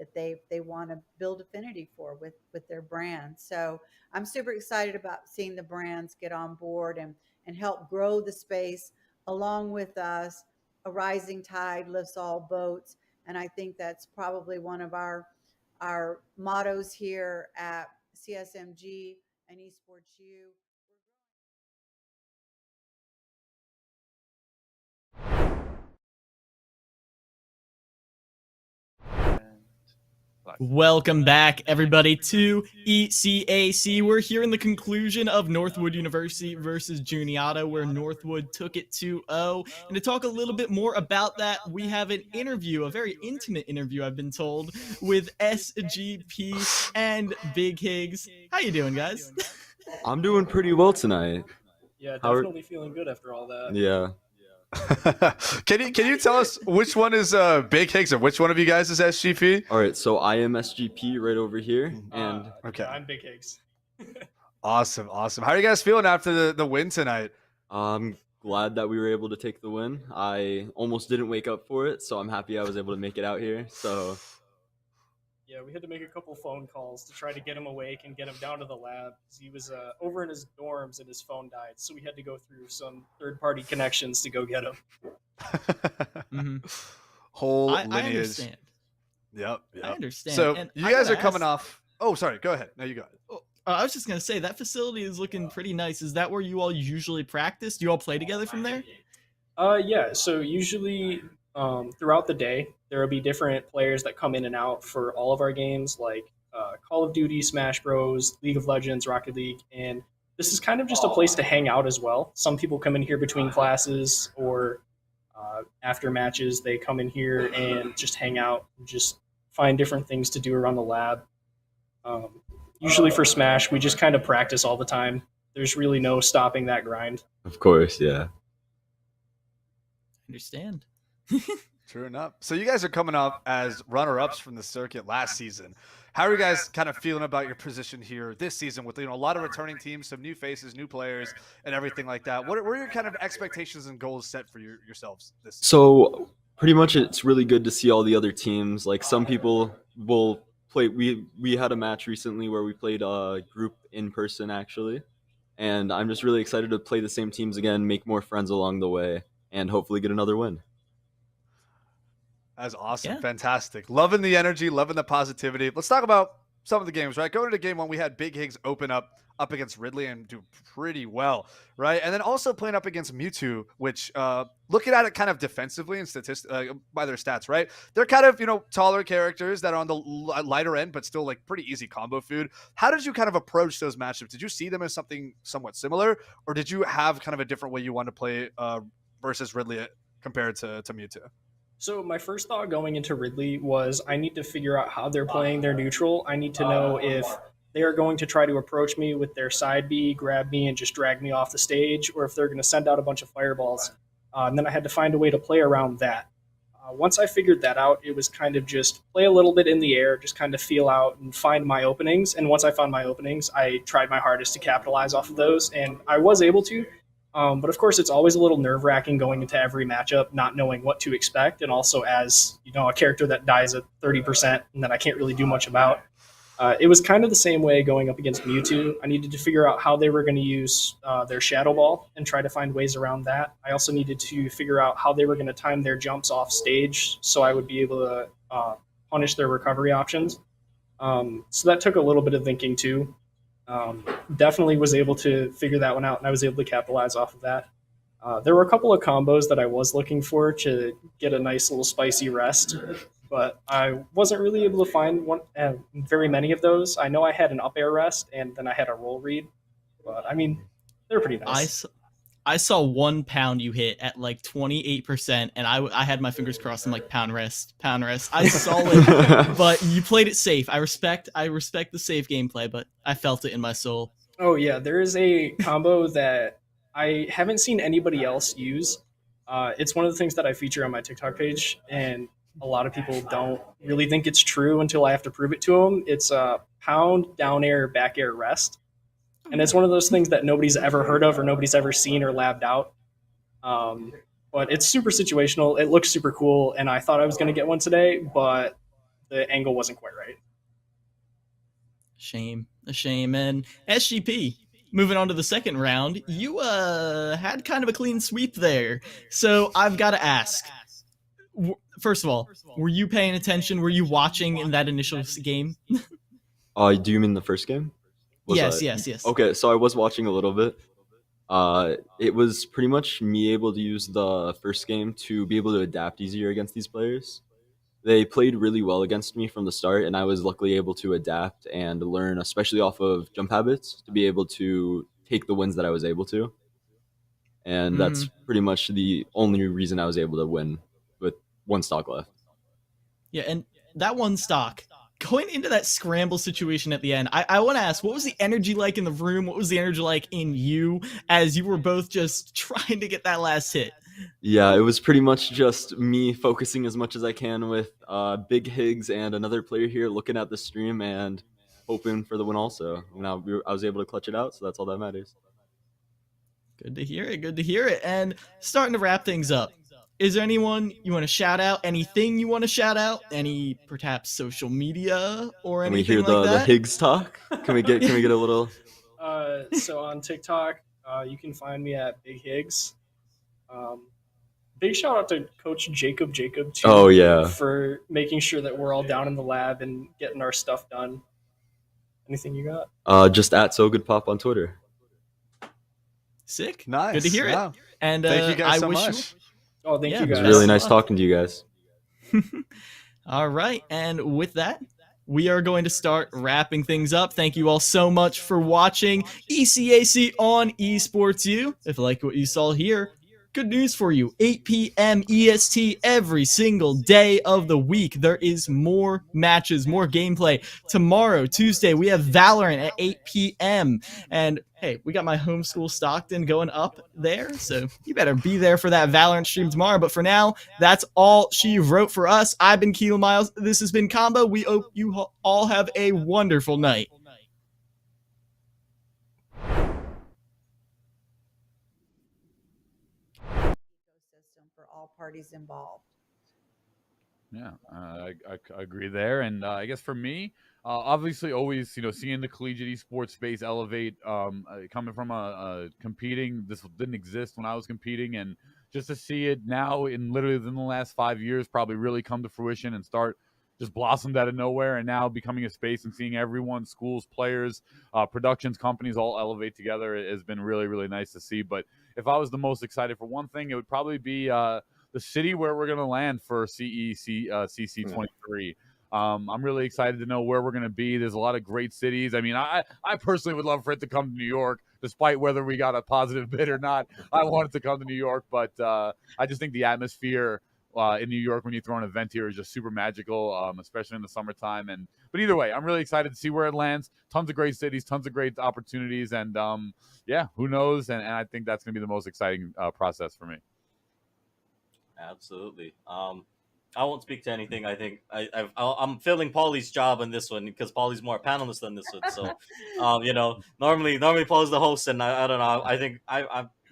that they want to build affinity for with their brand. So I'm super excited about seeing the brands get on board and help grow the space along with us. A rising tide lifts all boats, and I think that's probably one of our mottos here at CSMG and Esports U. Welcome back, everybody, to ECAC. We're here in the conclusion of Northwood University versus Juniata, where Northwood took it 2-0. And to talk a little bit more about that, we have an interview, a very intimate interview, I've been told, with SGP and Big Higgs. How you doing, guys? I'm doing pretty well tonight. Yeah, definitely feeling good after all that. Yeah. Can you tell us which one is Big Higgs and which one of you guys is SGP? All right, so I am SGP right over here, and okay, I'm Big Higgs. Awesome. How are you guys feeling after the win tonight? I'm glad that we were able to take the win. I almost didn't wake up for it, so I'm happy I was able to make it out here. So yeah, we had to make a couple phone calls to try to get him awake and get him down to the lab. He was over in his dorms and his phone died, so we had to go through some third-party connections to go get him. Whole I lineage. understand. Yep. I understand. So And you I guys are gotta coming ask- off. Oh, sorry. Go ahead. No, you go ahead. I was just going to say, that facility is looking pretty nice. Is that where you all usually practice? Do you all play together from there? Yeah, so usually throughout the day, there will be different players that come in and out for all of our games, like Call of Duty, Smash Bros, League of Legends, Rocket League, and this is kind of just a place to hang out as well. Some people come in here between classes or after matches. They come in here and just hang out and just find different things to do around the lab. Usually for Smash, we just kind of practice all the time. There's really no stopping that grind. of course, yeah. Understand. True enough. So you guys are coming up as runner-ups from the circuit last season. How are you guys kind of feeling about your position here this season with a lot of returning teams, some new faces, new players, and everything like that? What are your kind of expectations and goals set for yourselves this season? So pretty much it's really good to see all the other teams. Like some people will play. We had a match recently where we played a group in person actually, and I'm just really excited to play the same teams again, make more friends along the way, and hopefully get another win. That's awesome. Yeah. Fantastic. Loving the energy, loving the positivity. Let's talk about some of the games, right? Going into game one, we had Big Higgs open up against Ridley and do pretty well, right? And then also playing up against Mewtwo, which looking at it kind of defensively and by their stats, right? They're kind of, taller characters that are on the lighter end, but still like pretty easy combo food. How did you kind of approach those matchups? Did you see them as something somewhat similar, or did you have kind of a different way you want to play versus Ridley compared to Mewtwo? So my first thought going into Ridley was I need to figure out how they're playing their neutral. I need to know if they are going to try to approach me with their side B, grab me, and just drag me off the stage, or if they're going to send out a bunch of fireballs. And then I had to find a way to play around that. Once I figured that out, it was kind of just play a little bit in the air, just kind of feel out and find my openings. And once I found my openings, I tried my hardest to capitalize off of those, and I was able to. But of course, it's always a little nerve-wracking going into every matchup, not knowing what to expect, and also as a character that dies at 30% and that I can't really do much about. It was kind of the same way going up against Mewtwo. I needed to figure out how they were going to use their Shadow Ball and try to find ways around that. I also needed to figure out how they were going to time their jumps off stage so I would be able to punish their recovery options. So that took a little bit of thinking too. Definitely was able to figure that one out, and I was able to capitalize off of that. There were a couple of combos that I was looking for to get a nice little spicy rest, but I wasn't really able to find very many of those. I know I had an up air rest, and then I had a roll read, but I mean, they're pretty nice. I saw 1 pound you hit at like 28%, and I had my fingers crossed. I'm like, pound rest. I saw it, but you played it safe. I respect the safe gameplay, but I felt it in my soul. Oh yeah, there is a combo that I haven't seen anybody else use. It's one of the things that I feature on my TikTok page, and a lot of people don't really think it's true until I have to prove it to them. It's a pound down air back air rest. And it's one of those things that nobody's ever heard of or nobody's ever seen or labbed out. But it's super situational. It looks super cool. And I thought I was going to get one today, but the angle wasn't quite right. Shame, a shame. And SGP, moving on to the second round, you had kind of a clean sweep there. So I've got to ask, first of all, were you paying attention? Were you watching in that initial game? Do you mean the first game? Yes. Okay, so I was watching a little bit. It was pretty much me able to use the first game to be able to adapt easier against these players. They played really well against me from the start, and I was luckily able to adapt and learn, especially off of jump habits, to be able to take the wins that I was able to. And that's pretty much the only reason I was able to win with one stock left. Yeah, and that one stock, going into that scramble situation at the end, I want to ask, what was the energy like in the room? What was the energy like in you as you were both just trying to get that last hit? Yeah, it was pretty much just me focusing as much as I can with Big Higgs and another player here looking at the stream and hoping for the win also. Now I was able to clutch it out, so that's all that matters. Good to hear it. Good to hear it. And starting to wrap things up, is there anyone you want to shout out? Anything you want to shout out? Any perhaps social media or Can anything we hear like that? the Higgs talk? Can we get a little? So on TikTok, you can find me at Big Higgs. Big shout out to Coach Jacob too. Oh, yeah. For making sure that we're all down in the lab and getting our stuff done. Anything you got? Just at SoGoodPop on Twitter. Sick. Nice. Good to hear it. And thank you guys I so wish much. Oh, thank you It guys. was really nice talking to you guys. All right. And with that, we are going to start wrapping things up. Thank you all so much for watching ECAC on Esports U. If you like what you saw here, good news for you. 8 p.m. EST every single day of the week. There is more matches, more gameplay. Tomorrow, Tuesday, we have Valorant at 8 p.m. And hey, we got my homeschool Stockton going up there, so you better be there for that Valorant stream tomorrow. But for now, that's all she wrote for us. I've been Keel Miles. This has been Combo. We hope you all have a wonderful night. For all parties involved. Yeah, I agree there. And I guess for me, obviously always, seeing the collegiate esports space elevate, coming from competing, this didn't exist when I was competing, and just to see it now in literally within the last 5 years probably really come to fruition and start just blossomed out of nowhere, and now becoming a space and seeing everyone, schools, players, productions, companies all elevate together has been really, really nice to see. But if I was the most excited for one thing, it would probably be the city where we're going to land for CC23. I'm really excited to know where we're going to be. There's a lot of great cities. I mean, I personally would love for it to come to New York, despite whether we got a positive bid or not. I want it to come to New York, but I just think the atmosphere in New York when you throw an event here is just super magical, especially in the summertime. But either way, I'm really excited to see where it lands. Tons of great cities, tons of great opportunities, and yeah, who knows? And I think that's going to be the most exciting process for me. Absolutely. I won't speak to anything. I think I'm filling Paulie's job on this one because Paulie's more a panelist than this one. So, normally Paulie's the host, and I don't know. I think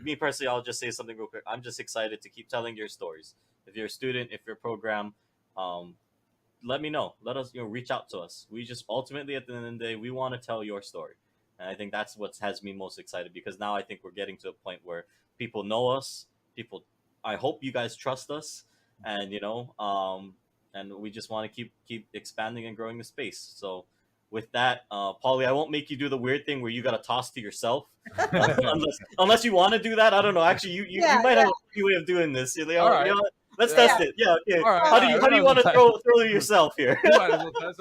me personally, I'll just say something real quick. I'm just excited to keep telling your stories. If you're a student, if you're a program, let me know. Let us, reach out to us. We just ultimately at the end of the day, we want to tell your story, and I think that's what has me most excited because now I think we're getting to a point where people know us. I hope you guys trust us, and and we just want to keep expanding and growing the space. So with that, Paulie, I won't make you do the weird thing where you got to toss to yourself, unless you want to do that. I don't know. Actually, you might have a way of doing this. All right. Let's test it. Yeah. Okay. All right, How do you want to throw yourself here?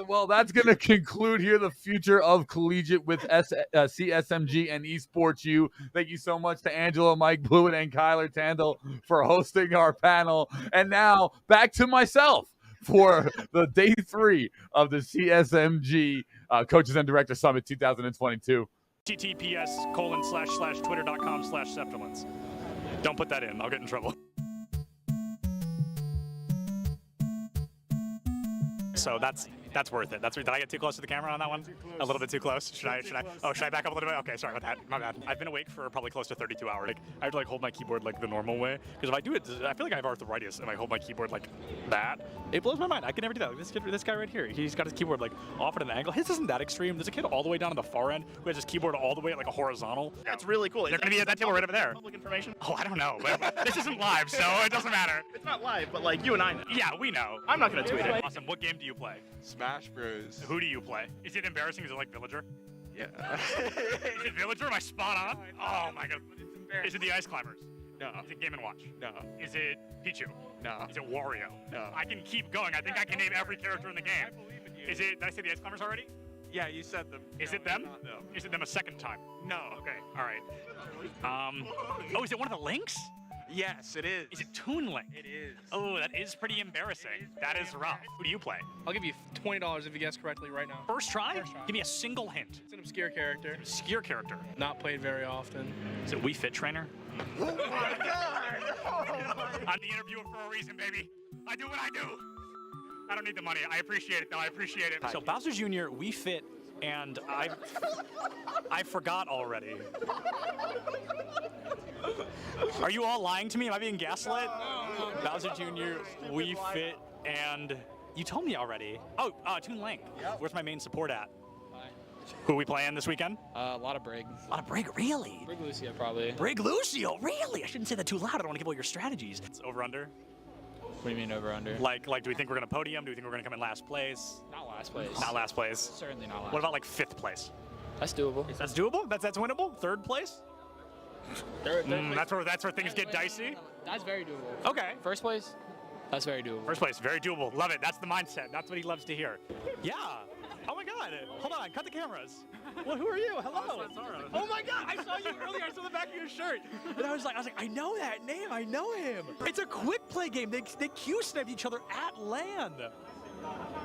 Well, that's going to conclude here the future of collegiate with CSMG and Esports U. Thank you so much to Angela, Mike Blewett, and Kyler Tandle for hosting our panel. And now back to myself for the day 3 of the CSMG Coaches and Director Summit 2022. https://twitter.com/Septilence. Don't put that in. I'll get in trouble. So that's That's worth it. Did I get too close to the camera on that one? A little bit too close. Should I back up a little bit? Okay, sorry about that. My bad. I've been awake for probably close to 32 hours. Like, I have to hold my keyboard the normal way, because if I do it, I feel like I have arthritis and I hold my keyboard like that. It blows my mind. I can never do that. Like, this guy right here, he's got his keyboard off at an angle. His isn't that extreme. There's a kid all the way down on the far end who has his keyboard all the way at a horizontal. That's really cool. They're gonna be at that table right over there. Public information? Oh, I don't know. But this isn't live, so it doesn't matter. It's not live, but you and I know. Yeah, we know. I'm not gonna tweet it. Awesome. What game do you play? Smash Bros. Who do you play? Is it embarrassing? Is it like Villager? Yeah. Is it Villager? Am I spot on? Oh my god. Is it the Ice Climbers? No. Is it Game & Watch? No. Is it Pichu? No. Is it Wario? No. I can keep going. I think I can name every character in the game. Is it, did I say the Ice Climbers already? Yeah, you said them. Is it them? No. Is it them a second time? No. Okay, all right. Oh, is it one of the Links? Yes, it is. Is it Toon Link? It is. Oh, that is pretty embarrassing. That is rough. Who do you play? I'll give you $20 if you guess correctly right now. First try? Give me a single hint. It's an obscure character. Obscure character. Not played very often. Is it Wii Fit Trainer? Oh my god! I'm the interviewer for a reason, baby. I do what I do. I don't need the money. I appreciate it, though. I appreciate it. So Bowser Jr., Wii Fit, and I forgot already. Are you all lying to me? Am I being gaslit? No. Bowser Jr., Wii Fit, and you told me already. Oh, Toon Link. Yep. Where's my main support at? Who are we playing this weekend? A lot of Brig. A lot of Brig, really? Brig Lucio, probably. Brig Lucio, really? I shouldn't say that too loud. I don't want to give all your strategies. It's over-under? What do you mean over-under? Like, do we think we're going to podium? Do we think we're going to come in last place? Not last place. Not last place. Certainly not last. What about 5th place? That's doable. That's doable? That's winnable? 3rd place? Third place. That's where things get dicey? That's very doable. Okay. First place? That's very doable. First place, very doable. Love it. That's the mindset. That's what he loves to hear. Yeah. Oh my god. Hold on. Cut the cameras. Well, who are you? Hello. Oh my god. I saw you earlier. I saw the back of your shirt. And I was like, I know that name. I know him. It's a quick play game. They Q-sniped each other at land.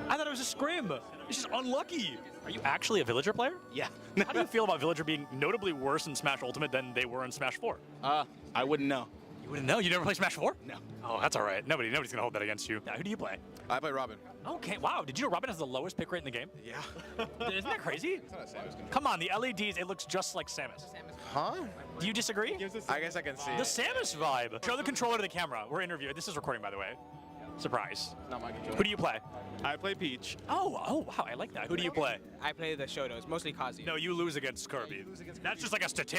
I thought it was a scrim. It's just unlucky. Are you actually a Villager player? Yeah. How do you feel about Villager being notably worse in Smash Ultimate than they were in Smash 4? I wouldn't know. You wouldn't know? You never played Smash 4? No. Oh, that's all right. Nobody's gonna hold that against you. Now, who do you play? I play Robin. Okay, wow. Did you know Robin has the lowest pick rate in the game? Yeah. Isn't that crazy? Come on, the LEDs, it looks just like Samus. Huh? Do you disagree? I guess I can see The Samus vibe. Show the controller to the camera. We're interviewing. This is recording, by the way. Surprise. Not my controller. Who do you play? I play Peach. Oh, wow. I like that. Who do you play? I play the Shotos, mostly Kazi. No, you lose against Kirby. That's just like a statistic.